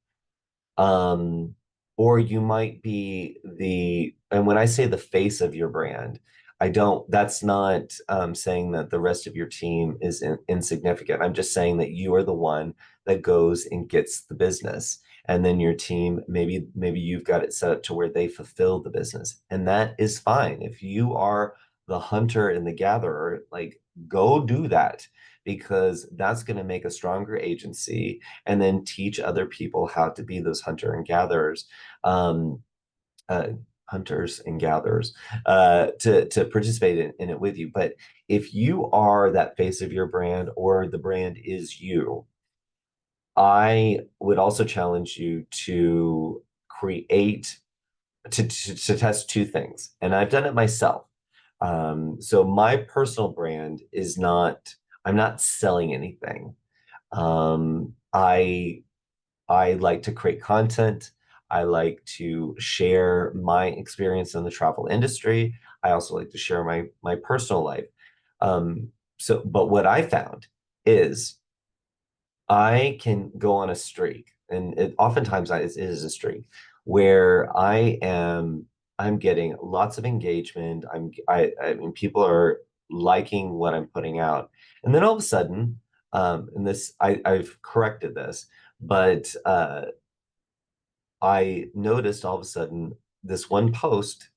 um, or you might be and when I say the face of your brand, that's not saying that the rest of your team is insignificant. I'm just saying that you are the one that goes and gets the business. And then your team, maybe you've got it set up to where they fulfill the business. And that is fine. If you are the hunter and the gatherer, like go do that because that's going to make a stronger agency and then teach other people how to be those hunter and gatherers, um, uh, hunters and gatherers, to participate in it with you. But if you are that face of your brand or the brand is you, I would also challenge you to create to test two things, and I've done it myself. So my personal brand is not. I'm not selling anything. I like to create content. I like to share my experience in the travel industry. I also like to share my personal life. But what I found is I can go on a streak, and oftentimes it is a streak where I'm getting lots of engagement. I mean people are liking what I'm putting out, and then all of a sudden, and I've corrected this, but I noticed all of a sudden this one post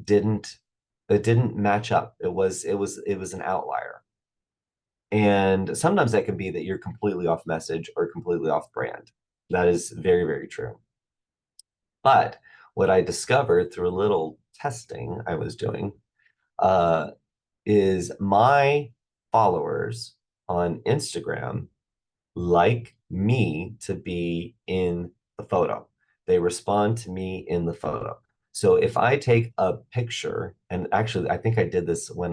didn't it didn't match up. It was an outlier. And sometimes that can be that you're completely off message or completely off brand. That is very, very true. But what I discovered through a little testing I was doing uh, is my followers on Instagram like me to be in the photo. They respond to me in the photo. So if I take a picture, and actually, I think I did this when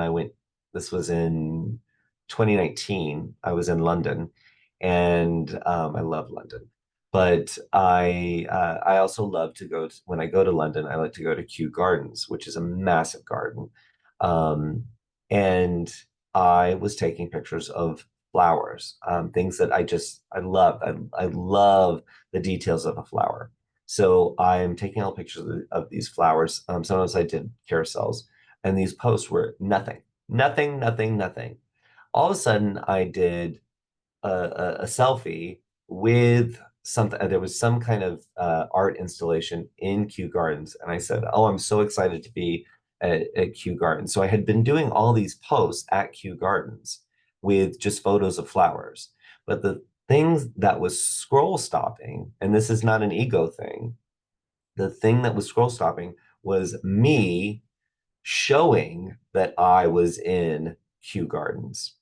this was in 2019. I was in London, and I love London. But I also love to when I go to London, I like to go to Kew Gardens, which is a massive garden. Um, and I was taking pictures of flowers, things that I love. I love the details of a flower. So I'm taking all pictures of these flowers. Sometimes I did carousels, and these posts were nothing, nothing, nothing, nothing. All of a sudden, I did a selfie with something. There was some kind of art installation in Kew Gardens, and I said, "Oh, I'm so excited to be at Kew Gardens." So I had been doing all these posts at Kew Gardens with just photos of flowers, but the things that was scroll stopping, and this is not an ego thing, the thing that was scroll stopping was me showing that I was in Kew Gardens.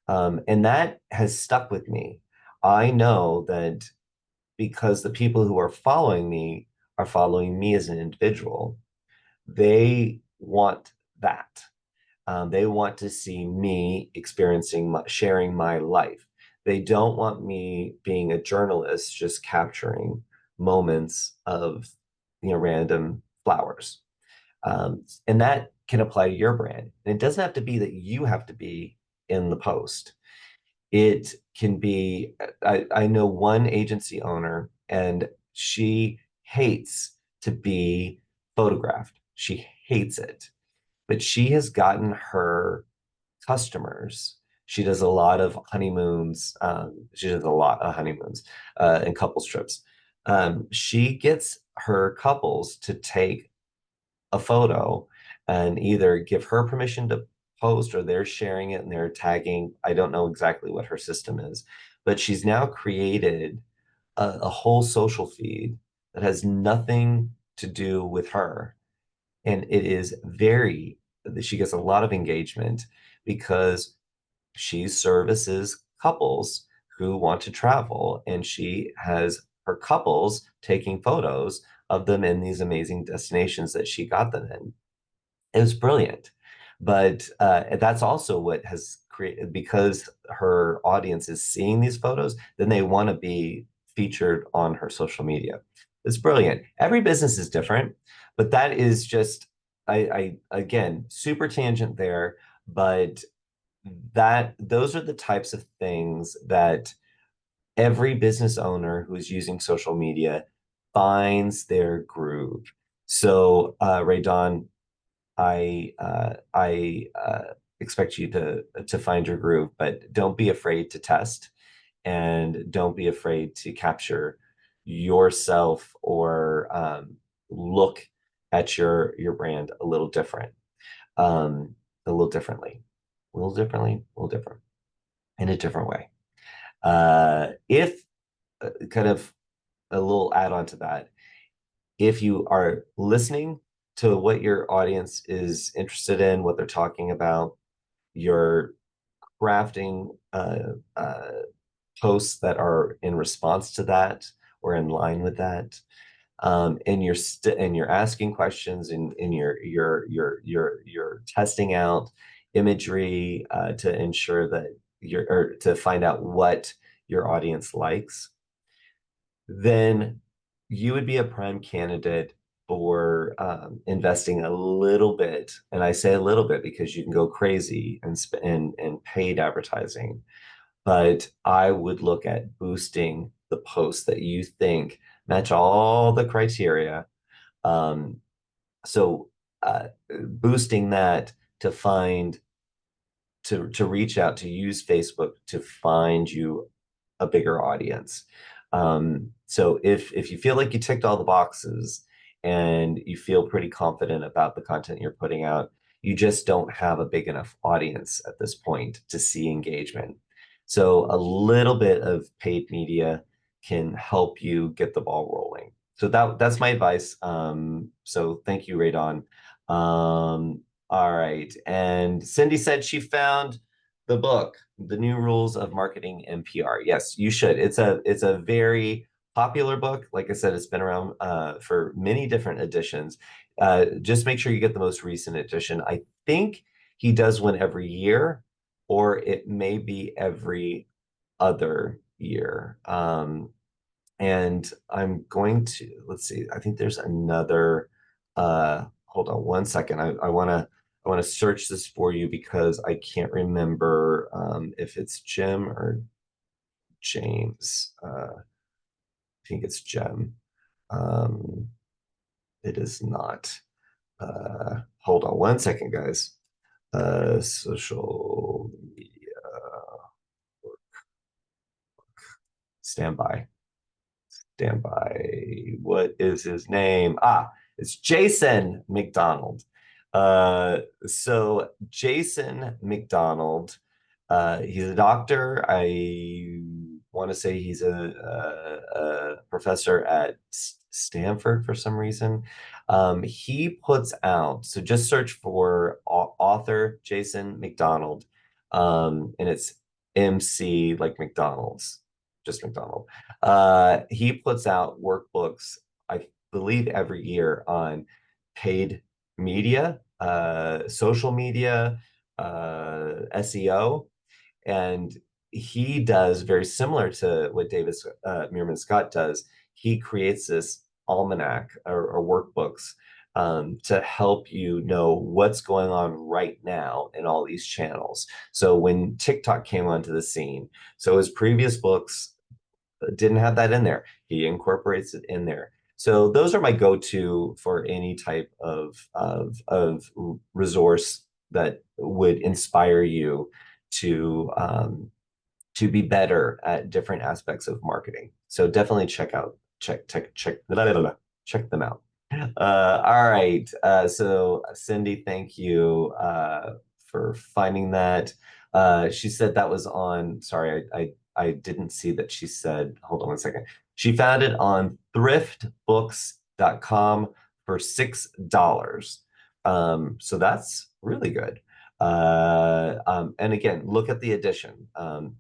And that has stuck with me. I know that because the people who are following me as an individual, they want that. They want to see me sharing my life. They don't want me being a journalist just capturing moments of random flowers. And that can apply to your brand. And it doesn't have to be that you have to be in the post. It can be, I know one agency owner, and She hates to be photographed. She hates it. But she has gotten her customers. She does a lot of honeymoons. She does a lot of honeymoons and couples trips. She gets her couples to take a photo and either give her permission to post or they're sharing it and they're tagging. I don't know exactly what her system is, but she's now created a whole social feed that has nothing to do with her. And it is she gets a lot of engagement because she services couples who want to travel and she has her couples taking photos of them in these amazing destinations that she got them in. It was brilliant. But that's also what has created, because her audience is seeing these photos, then they want to be featured on her social media. It's brilliant. Every business is different, but that is just, again, super tangent there, but those are the types of things that every business owner who's using social media finds their groove. So, Ray Don, I expect you to find your groove, but don't be afraid to test and don't be afraid to capture yourself or look at your brand a little different, a little differently, a little differently, a little different, in a different way. If kind of a little add on to that, if you are listening to what your audience is interested in, what they're talking about, you're crafting posts that are in response to that or in line with that, and you're asking questions and you're testing out imagery to ensure that or to find out what your audience likes, then you would be a prime candidate for investing a little bit. And I say a little bit because you can go crazy and paid advertising. But I would look at boosting the posts that you think match all the criteria. Um, so boosting that to find to reach out to use Facebook to find you a bigger audience. So if you feel like you ticked all the boxes and you feel pretty confident about the content you're putting out, you just don't have a big enough audience at this point to see engagement. So a little bit of paid media can help you get the ball rolling. So that's my advice. So thank you, Radon. All right. And Cindy said she found the book, The New Rules of Marketing and PR. Yes, you should. It's a very popular book. Like I said, it's been around for many different editions. Just make sure you get the most recent edition. I think he does one every year, or it may be every other year. And I'm going to, let's see, I think there's another, hold on one second. I want to search this for you because I can't remember if it's Jim or James. I think it's Jim. Um, it is not. Hold on one second, guys. Social media. Stand by. Stand by. What is his name? It's Jason McDonald. So Jason McDonald, he's a doctor. I want to say he's a professor at Stanford for some reason. He puts out, so just search for author Jason McDonald, and it's MC like McDonald's, just McDonald. He puts out workbooks, I believe, every year on paid media, social media, SEO, and he does very similar to what David Meerman Scott does. He creates this almanac or workbooks to help you know what's going on right now in all these channels. So when TikTok came onto the scene, so his previous books didn't have that in there. He incorporates it in there. So those are my go-to for any type of resource that would inspire you to to be better at different aspects of marketing. So definitely blah, blah, blah, check them out. All right. So Cindy, thank you for finding that. She said that was on, sorry, I didn't see that she said, hold on one second. She found it on thriftbooks.com for $6. So that's really good. And again, look at the edition.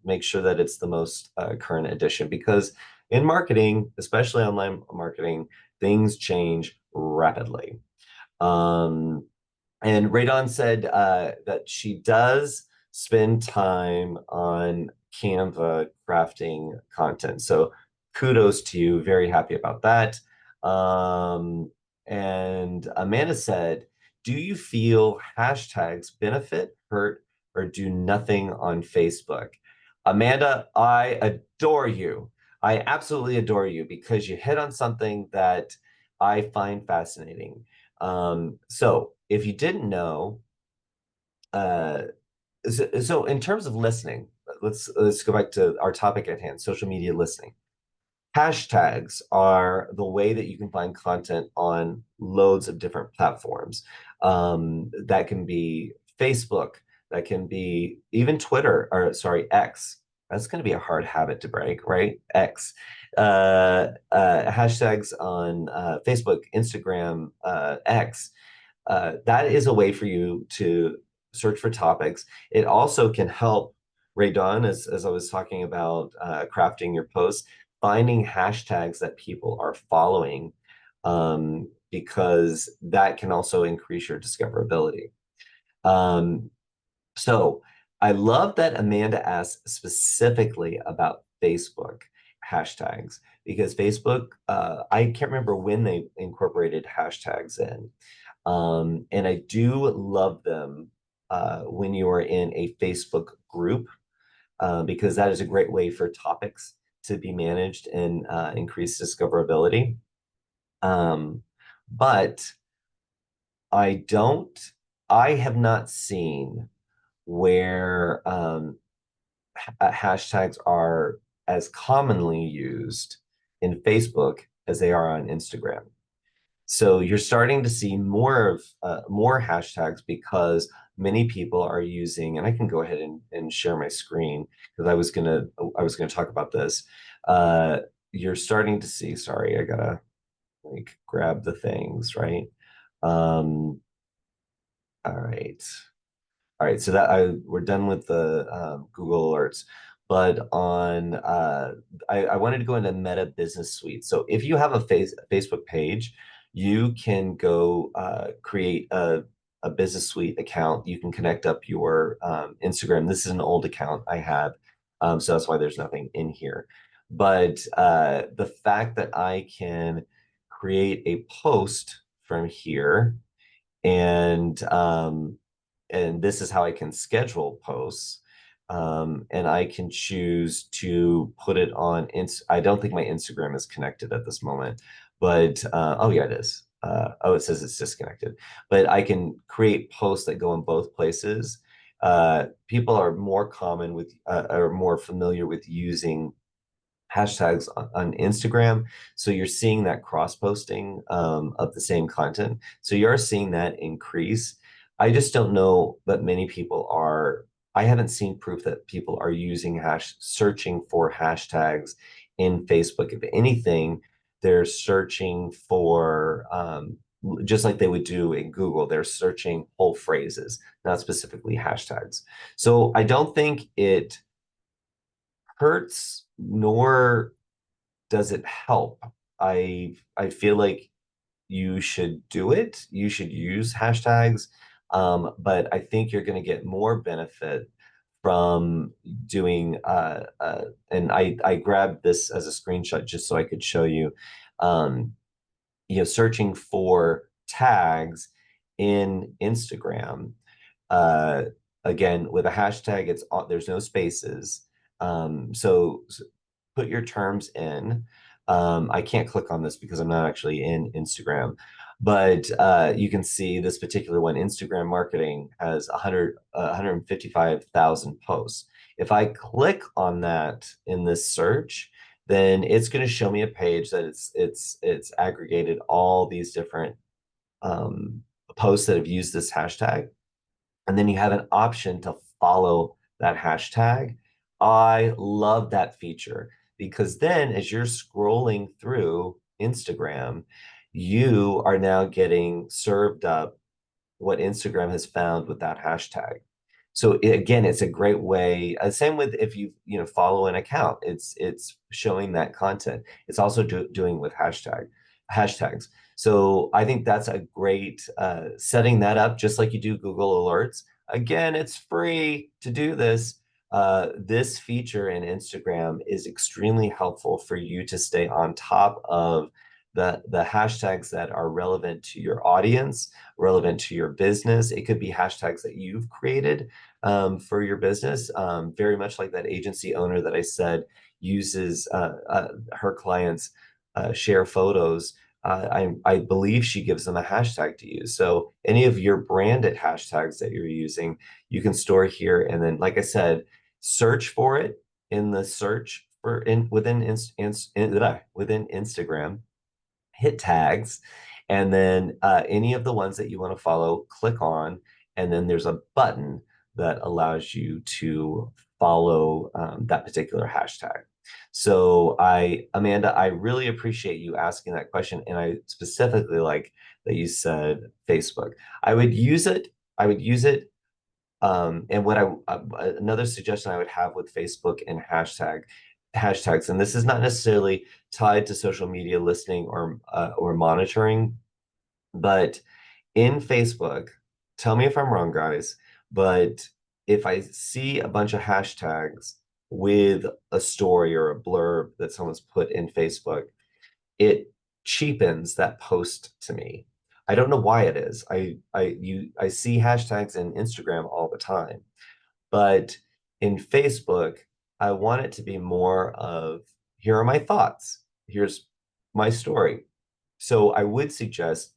Make sure that it's the most current edition because in marketing, especially online marketing, things change rapidly. Um, and Radon said that she does spend time on Canva crafting content. So kudos to you. Very happy about that. And Amanda said, do you feel hashtags benefit, hurt, or do nothing on Facebook? Amanda, I adore you. I absolutely adore you because you hit on something that I find fascinating. So if you didn't know, uh, so in terms of listening, let's go back to our topic at hand, social media listening. Hashtags are the way that you can find content on loads of different platforms. That can be Facebook, that can be even Twitter, or sorry, X. That's going to be a hard habit to break, right? X. Hashtags on Facebook, Instagram, X. That is a way for you to search for topics. It also can help Ray Don, as I was talking about crafting your posts, finding hashtags that people are following, because that can also increase your discoverability. So I love that Amanda asked specifically about Facebook hashtags because Facebook, I can't remember when they incorporated hashtags in. And I do love them when you are in a Facebook group, because that is a great way for topics to be managed and increase discoverability. But I don't, I have not seen where hashtags are as commonly used in Facebook as they are on Instagram. So you're starting to see more hashtags because many people are using, and I can go ahead and share my screen because I was gonna talk about this. You're starting to see, sorry, I gotta like grab the things, right? Um, all right. All right, so we're done with the Google Alerts, but on I wanted to go into Meta Business Suite. So if you have a Facebook page, you can go create a Business Suite account. You can connect up your Instagram. This is an old account I have, so that's why there's nothing in here. But the fact that I can create a post from here and this is how I can schedule posts. And I can choose to put it on. I don't think my Instagram is connected at this moment, but oh yeah, it is. Oh, it says it's disconnected. But I can create posts that go in both places. People are more common with, are more familiar with using hashtags on Instagram. So you're seeing that cross posting of the same content. So you're seeing that increase. I just don't know that many people are. I haven't seen proof that people are using searching for hashtags in Facebook. If anything, they're searching for just like they would do in Google, they're searching whole phrases, not specifically hashtags. So I don't think it hurts nor does it help. I feel like you should do it. You should use hashtags, but I think you're going to get more benefit from doing. And I grabbed this as a screenshot just so I could show you. Um, searching for tags in Instagram. Uh, Again, with a hashtag, there's no spaces. So put your terms in. I can't click on this because I'm not actually in Instagram, but you can see this particular one, Instagram marketing, has 155,000 posts. If I click on that in this search, then it's going to show me a page that it's aggregated all these different um, posts that have used this hashtag, and then you have an option to follow that hashtag. I love that feature because then as you're scrolling through Instagram, you are now getting served up what Instagram has found with that hashtag. So again, it's a great way. Same with if you follow an account, it's showing that content. It's also doing with hashtags. So I think that's a great setting that up, just like you do Google Alerts. Again, it's free to do this. This feature in Instagram is extremely helpful for you to stay on top of the hashtags that are relevant to your audience, relevant to your business. It could be hashtags that you've created for your business, very much like that agency owner that I said uses her clients share photos. I believe she gives them a hashtag to use. So any of your branded hashtags that you're using, you can store here. And then, like I said, search for it in the search for within Instagram, hit tags, and then any of the ones that you want to follow, click on, and then there's a button that allows you to follow that particular hashtag. So Amanda, I really appreciate you asking that question, and I specifically like that you said Facebook. I would use it. I would use it. And what another suggestion I would have with Facebook and hashtags, and this is not necessarily tied to social media listening or monitoring, but in Facebook, tell me if I'm wrong, guys, but if I see a bunch of hashtags with a story or a blurb that someone's put in Facebook, it cheapens that post to me. I don't know why it is. I see hashtags in Instagram all the time, but in Facebook, I want it to be more of here are my thoughts. Here's my story. So I would suggest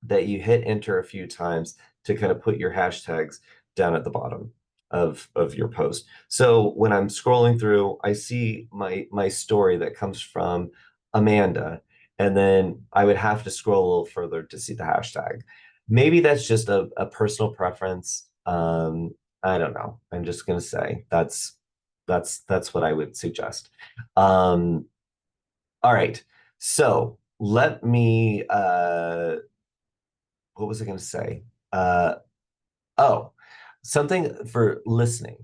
that you hit enter a few times to kind of put your hashtags down at the bottom of your post. So when I'm scrolling through, I see my story that comes from Amanda, and then I would have to scroll a little further to see the hashtag. Maybe that's just a personal preference. I don't know. I'm just gonna say that's what I would suggest. Um, all right. So let me what was I going to say? Uh, oh, something for listening.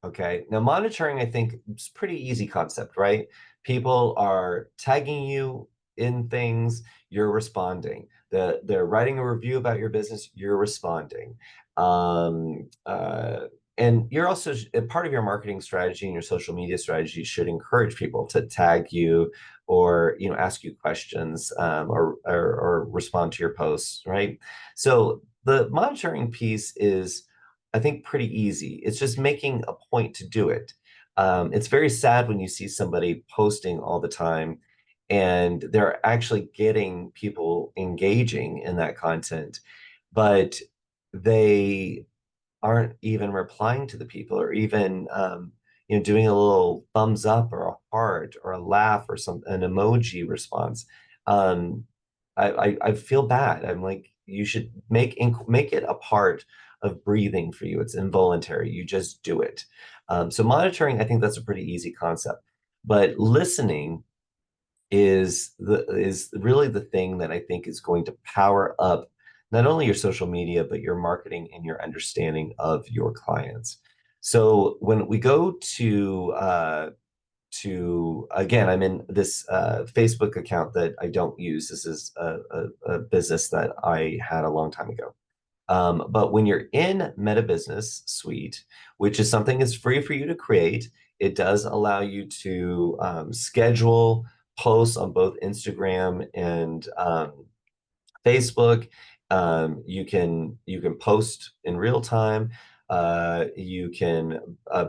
Okay. Now, monitoring, I think, is pretty easy concept, right? People are tagging you in things, you're responding. They're writing a review about your business, you're responding. Um, uh, and you're also a part of your marketing strategy and your social media strategy should encourage people to tag you or ask you questions or respond to your posts, right? So the monitoring piece is, I think, pretty easy. It's just making a point to do it. It's very sad when you see somebody posting all the time and they're actually getting people engaging in that content, but they aren't even replying to the people or even doing a little thumbs up or a heart or a laugh or an emoji response. Um, I feel bad. I'm like, you should make it a part of breathing for you. It's involuntary. You just do it. So monitoring, I think that's a pretty easy concept. But listening is really the thing that I think is going to power up not only your social media, but your marketing and your understanding of your clients. So when we go to again, I'm in this Facebook account that I don't use. This is a business that I had a long time ago. But when you're in Meta Business Suite, which is something that's free for you to create, it does allow you to schedule posts on both Instagram and Facebook. You can post in real time. You can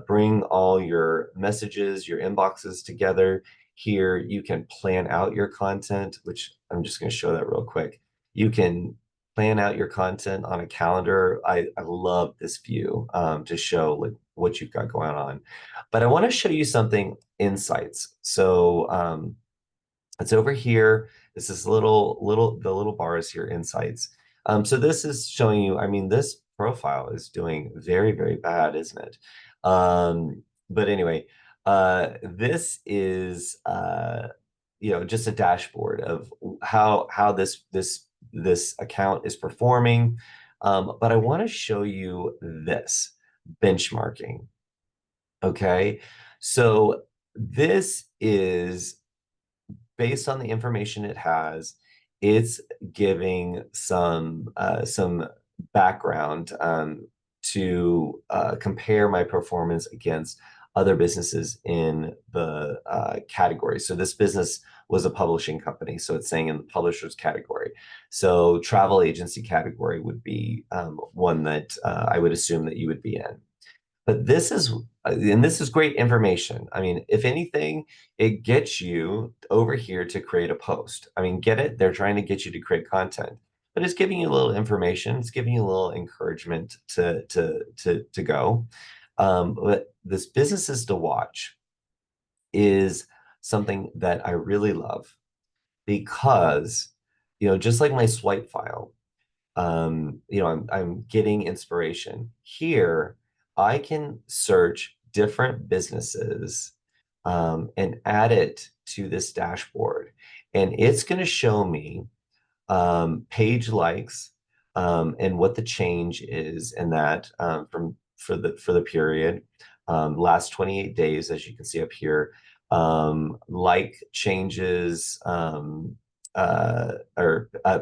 bring all your messages, your inboxes together. Here, you can plan out your content, which I'm just going to show that real quick. You can plan out your content on a calendar. I love this view to show like what you've got going on. But I want to show you something insights. So it's over here. This is the little bars here, insights. So this is showing you, I mean, this profile is doing very, very bad, isn't it? But anyway, this is just a dashboard of how this account is performing. But I want to show you this benchmarking. Okay, so this is based on the information it has, it's giving some background to compare my performance against other businesses in the category. So this business was a publishing company, so it's saying in the publishers category. So travel agency category would be one that I would assume that you would be in. But this is great information. I mean, if anything, it gets you over here to create a post. I mean, get it? They're trying to get you to create content, but it's giving you a little information. It's giving you a little encouragement to go. But this businesses to watch is something that I really love because, just like my swipe file, I'm getting inspiration. Here, I can search different businesses and add it to this dashboard. And it's going to show me page likes and what the change is in that for the period. Last 28 days, as you can see up here, like changes or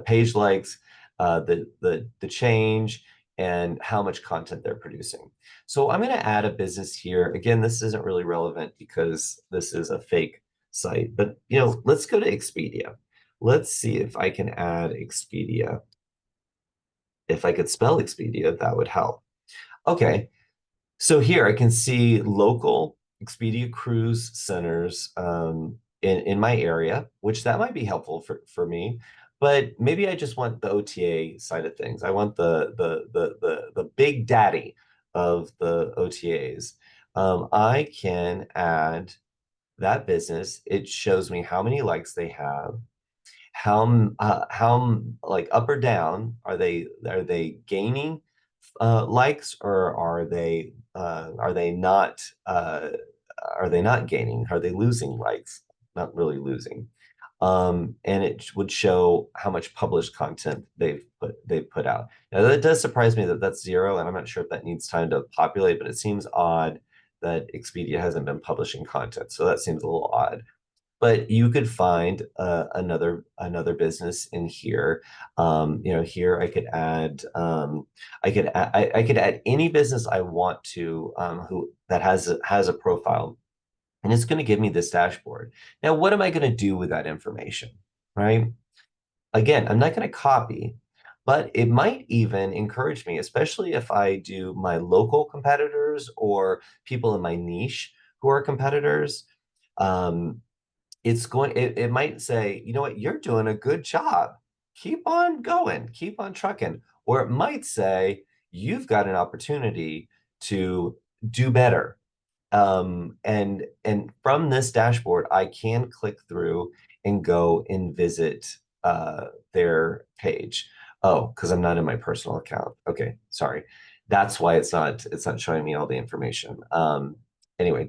page likes, the change, and how much content they're producing. So I'm going to add a business here. Again, this isn't really relevant because this is a fake site, but let's go to Expedia. Let's see if I can add Expedia. If I could spell Expedia, that would help. Okay, so here I can see local Expedia cruise centers in my area, which that might be helpful for me. But maybe I just want the OTA side of things. I want the big daddy of the OTAs. I can add that business. It shows me how many likes they have, how like up or down are they gaining likes, or are they not gaining? Are they losing likes? Not really losing. And it would show how much published content they've put out. Now that does surprise me that that's 0, and I'm not sure if that needs time to populate, but it seems odd that Expedia hasn't been publishing content. So that seems a little odd. But you could find another business in here. Here I could add any business I want to who that has a profile, and it's going to give me this dashboard. Now, what am I going to do with that information, right? Again, I'm not going to copy, but it might even encourage me, especially if I do my local competitors or people in my niche who are competitors. It might say, you know what, you're doing a good job. Keep on going, keep on trucking. Or it might say, you've got an opportunity to do better. And from this dashboard, I can click through and go and visit their page. Oh, because I'm not in my personal account. Okay, sorry. That's why it's not showing me all the information. Anyway,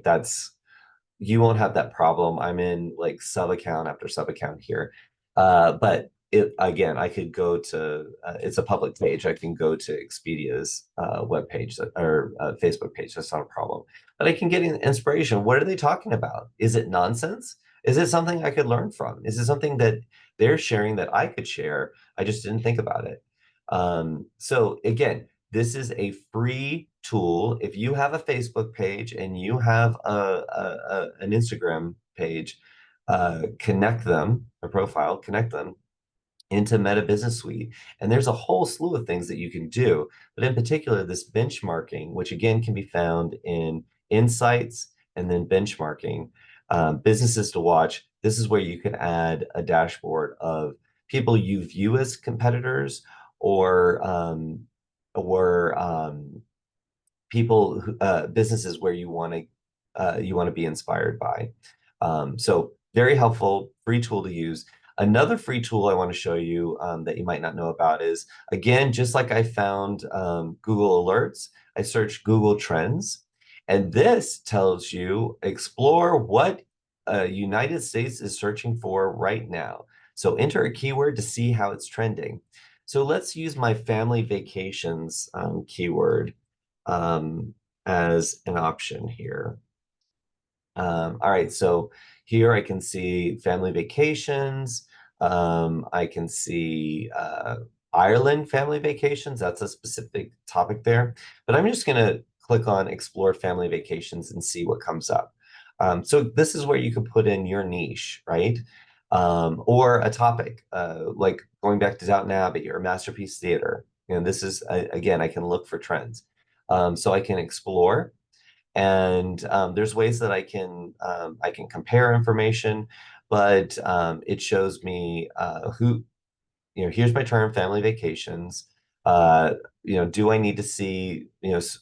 you won't have that problem. I'm in like sub account after sub account here. But again, I could go to, it's a public page. I can go to Expedia's web page or Facebook page. That's not a problem. But I can get inspiration. What are they talking about? Is it nonsense? Is it something I could learn from? Is it something that they're sharing that I could share? I just didn't think about it. So again, this is a free tool. If you have a Facebook page and you have an Instagram page, connect them, a profile, connect them. into Meta Business Suite. And there's a whole slew of things that you can do, but in particular, this benchmarking, which again can be found in Insights and then benchmarking, businesses to watch. This is where you can add a dashboard of people you view as competitors or or people businesses where you want to be inspired by. So very helpful, free tool to use. Another free tool I want to show you that you might not know about is, again, just like I found Google Alerts, I searched Google Trends, and this tells you explore what United States is searching for right now. So enter a keyword to see how it's trending. So let's use my family vacations keyword um, as an option here. All right, so here I can see family vacations. I can see Ireland family vacations. That's a specific topic there. But I'm just going to click on explore family vacations and see what comes up. So this is where you can put in your niche, right? Or a topic, like going back to Downton Abbey or Masterpiece Theater. This is, again, I can look for trends. So I can explore. And there's ways that I can compare information, but it shows me who, here's my term, family vacations. Uh, do I need to see,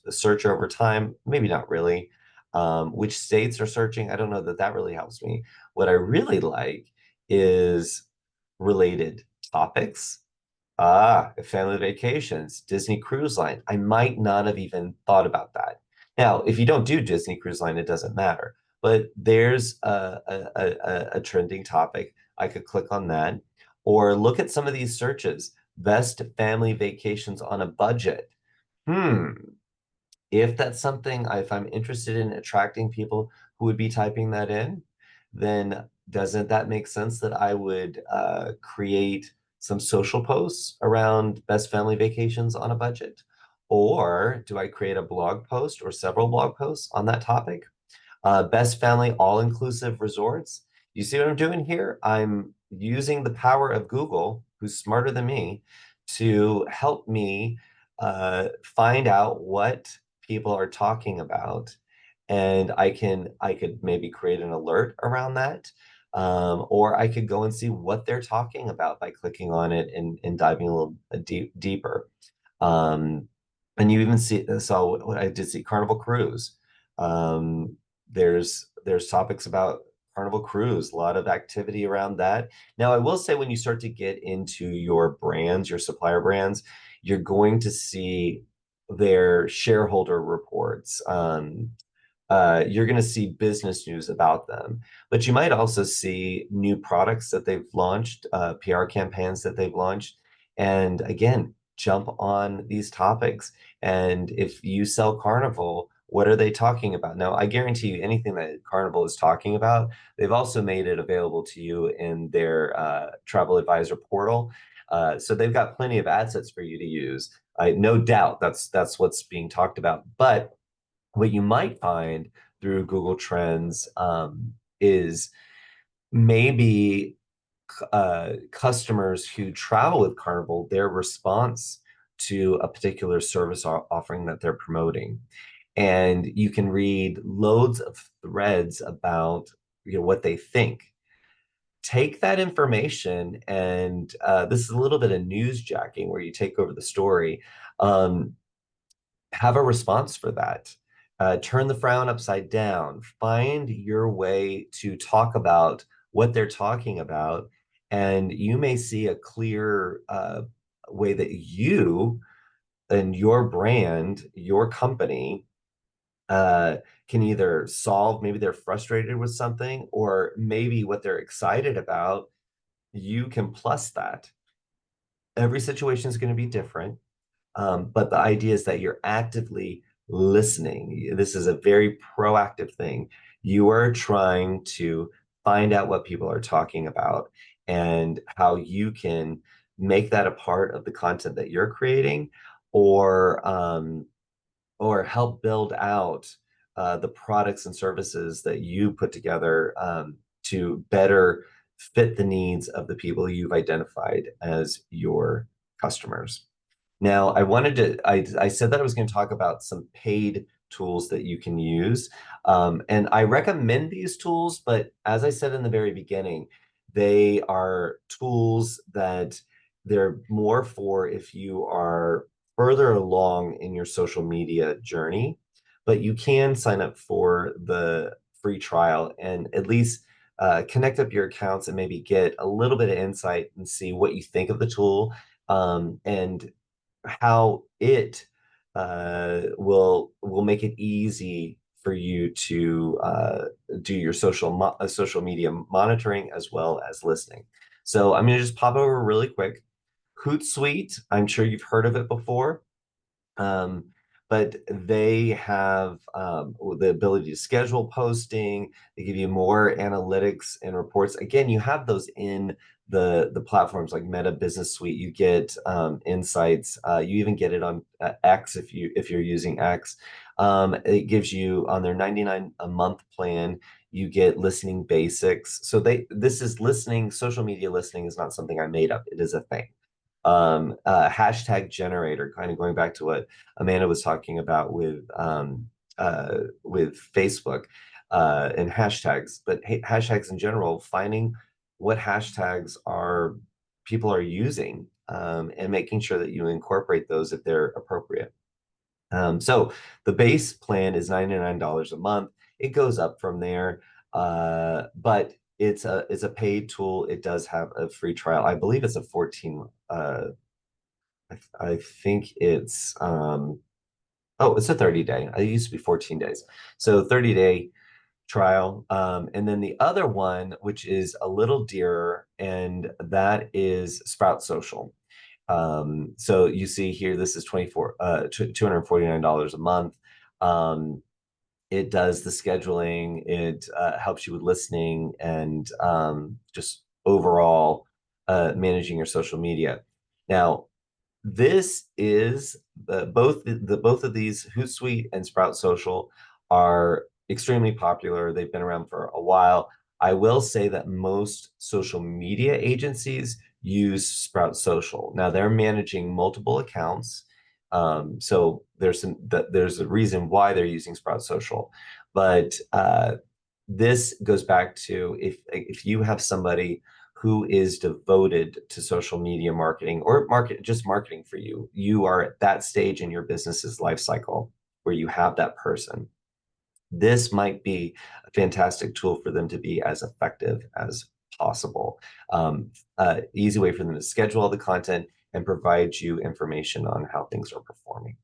search over time? Maybe not really. Which states are searching? I don't know that that really helps me. What I really like is related topics. Family vacations, Disney Cruise Line. I might not have even thought about that. Now, if you don't do Disney Cruise Line, it doesn't matter. But there's a trending topic. I could click on that or look at some of these searches. Best family vacations on a budget. Hmm, if that's something, if I'm interested in attracting people who would be typing that in, then doesn't that make sense that I would create some social posts around best family vacations on a budget? Or do I create a blog post or several blog posts on that topic? Best family all-inclusive resorts. You see what I'm doing here? I'm using the power of Google, who's smarter than me, to help me find out what people are talking about, and I could maybe create an alert around that, or I could go and see what they're talking about by clicking on it and diving a little deeper. Um, and you even saw what I did see Carnival Cruise. Um, there's topics about Carnival Cruise, a lot of activity around that. Now, I will say when you start to get into your brands, your supplier brands, you're going to see their shareholder reports. You're going to see business news about them, but you might also see new products that they've launched, PR campaigns that they've launched, and again, jump on these topics. And if you sell Carnival, what are they talking about? Now, I guarantee you anything that Carnival is talking about, they've also made it available to you in their travel advisor portal. So they've got plenty of assets for you to use. No doubt that's what's being talked about. But what you might find through Google Trends is maybe customers who travel with Carnival, their response to a particular service offering that they're promoting. And you can read loads of threads about what they think. Take that information, and this is a little bit of newsjacking where you take over the story. Um, have a response for that. Turn the frown upside down. Find your way to talk about what they're talking about, and you may see a clear way that you and your brand, your company, can either solve, maybe they're frustrated with something, or maybe what they're excited about, you can plus that. Every situation is going to be different. But the idea is that you're actively listening. This is a very proactive thing. You are trying to find out what people are talking about and how you can make that a part of the content that you're creating, or or help build out the products and services that you put together to better fit the needs of the people you've identified as your customers. Now, I said that I was going to talk about some paid tools that you can use. And I recommend these tools, but as I said in the very beginning, they are tools that they're more for if you are further along in your social media journey, but you can sign up for the free trial and at least connect up your accounts and maybe get a little bit of insight and see what you think of the tool, and how it will make it easy for you to do your social media monitoring as well as listening. So I'm going to just pop over really quick. Hootsuite, I'm sure you've heard of it before. Um, but they have the ability to schedule posting. They give you more analytics and reports. Again, you have those in the platforms like Meta Business Suite. You get insights. You even get it on X if you're using X. It gives you on their 99 a month plan. You get listening basics. So this is listening. Social media listening is not something I made up. It is a thing. Hashtag generator, kind of going back to what Amanda was talking about with Facebook and hashtags, but hashtags in general, finding what hashtags are people are using, and making sure that you incorporate those if they're appropriate. So the base plan is $99 a month. It goes up from there, but it's a paid tool. It does have a free trial. I believe it's a 14. I think it's a 30-day. It used to be 14 days. So 30-day trial. And then the other one, which is a little dearer, and that is Sprout Social. So you see here, this is $249 a month. It does the scheduling. It helps you with listening and just overall managing your social media. Now, this is both of these, Hootsuite and Sprout Social, are extremely popular. They've been around for a while. I will say that most social media agencies use Sprout Social. Now they're managing multiple accounts, so there's a reason why they're using Sprout Social, but this goes back to if you have somebody who is devoted to social media marketing or marketing for you. You are at that stage in your business's life cycle where you have that person. This might be a fantastic tool for them to be as effective as possible. Easy way for them to schedule all the content and provide you information on how things are performing.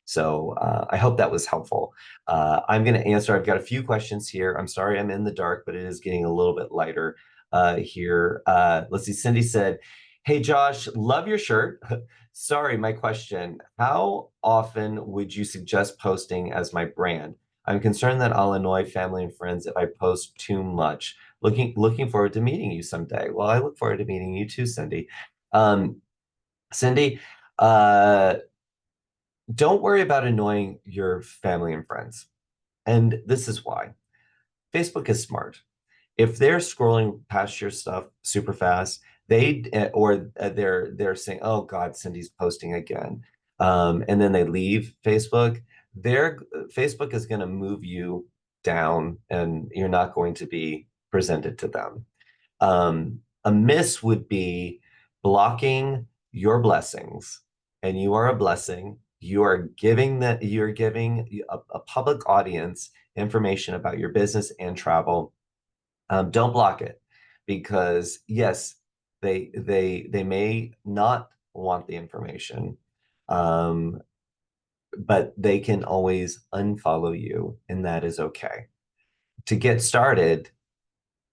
So I hope that was helpful. I'm going to answer. I've got a few questions here. I'm sorry I'm in the dark, but it is getting a little bit lighter here. Let's see. Cindy said, "Hey, Josh, love your shirt. Sorry, my question. How often would you suggest posting as my brand? I'm concerned that I'll annoy family and friends if I post too much. Looking forward to meeting you someday." Well, I look forward to meeting you too, Cindy. Cindy, don't worry about annoying your family and friends. And this is why. Facebook is smart. If they're scrolling past your stuff super fast, they're saying, "Oh God, Cindy's posting again," and then they leave Facebook. Their Facebook is going to move you down, and you're not going to be presented to them. A miss would be blocking your blessings, and you are a blessing. You're giving a public audience information about your business and travel. Don't block it, because yes, they may not want the information, um, but they can always unfollow you, and that is okay. To get started,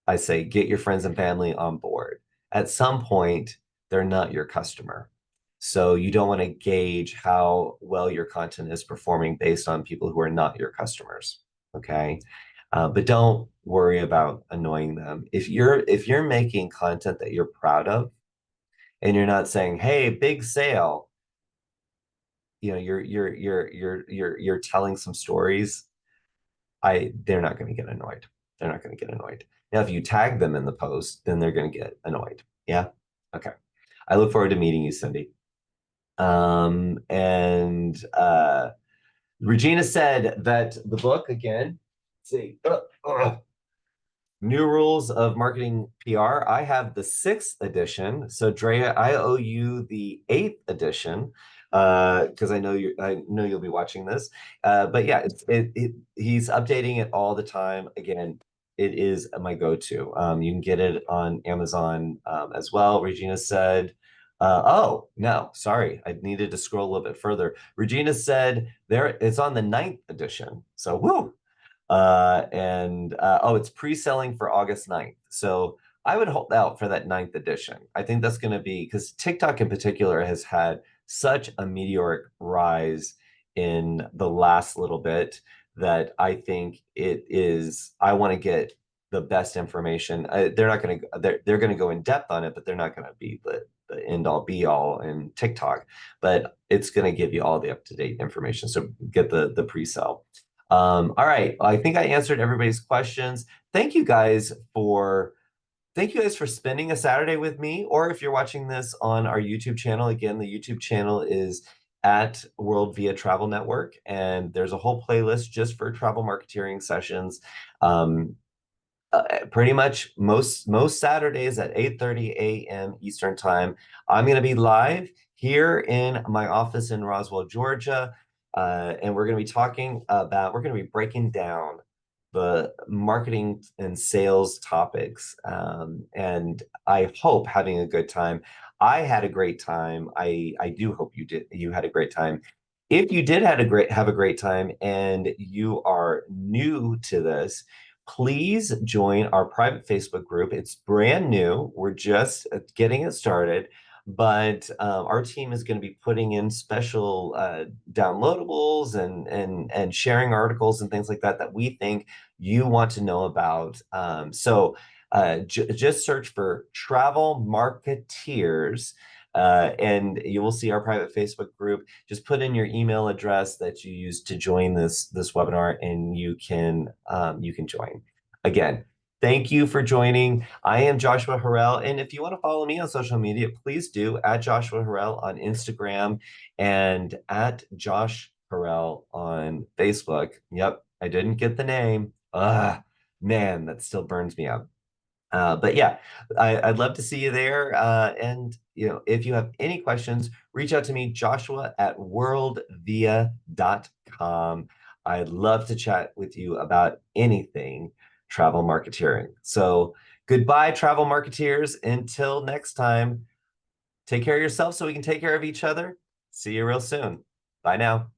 I say get your friends and family on board. At some point, they're not your customer. So you don't want to gauge how well your content is performing based on people who are not your customers. Okay. But don't worry about annoying them. If you're making content that you're proud of, and you're not saying, "Hey, big sale," you're telling some stories. They're not going to get annoyed. They're not going to get annoyed. Now, if you tag them in the post, then they're going to get annoyed. Yeah. Okay. I look forward to meeting you, Cindy. And Regina said that the book again. Let's see. New Rules of Marketing PR. I have the sixth edition. So Drea, I owe you the eighth edition because I know you'll be watching this. But yeah, he's updating it all the time. Again, it is my go-to. You can get it on Amazon as well. Regina said, oh no, sorry, I needed to scroll a little bit further. Regina said there it's on the ninth edition. So woo, and it's pre-selling for August 9th. So I would hold out for that ninth edition. I think that's going to be because TikTok in particular has had such a meteoric rise in the last little bit that I think it is. I want to get the best information. They're not going to they're going to go in depth on it, but they're not going to be the end all be all in TikTok. But it's going to give you all the up to date information. So get the pre-sale. All right. I think I answered everybody's questions. Thank you guys for spending a Saturday with me, or if you're watching this on our YouTube channel, again, the YouTube channel is at World Via Travel Network, and there's a whole playlist just for travel marketing sessions. Pretty much most Saturdays at 8:30 a.m. Eastern Time. I'm going to be live here in my office in Roswell, Georgia, and we're going to be breaking down the marketing and sales topics, and I hope having a good time. I had a great time. I do hope you had a great time. If you did have a great time and you are new to this, please join our private Facebook group. It's brand new. We're just getting it started, but our team is going to be putting in special downloadables and sharing articles and things like that that we think you want to know about. Just search for Travel Marketeers. And you will see our private Facebook group. Just put in your email address that you used to join this webinar, and you can join. Again, thank you for joining. I am Joshua Harrell, and if you want to follow me on social media, please do at Joshua Harrell on Instagram and at Josh Harrell on Facebook. Yep, I didn't get the name. Man, that still burns me up. But yeah, I'd love to see you there. And if you have any questions, reach out to me, Joshua at worldvia.com. I'd love to chat with you about anything travel marketeering. So goodbye, travel marketeers. Until next time, take care of yourself so we can take care of each other. See you real soon. Bye now.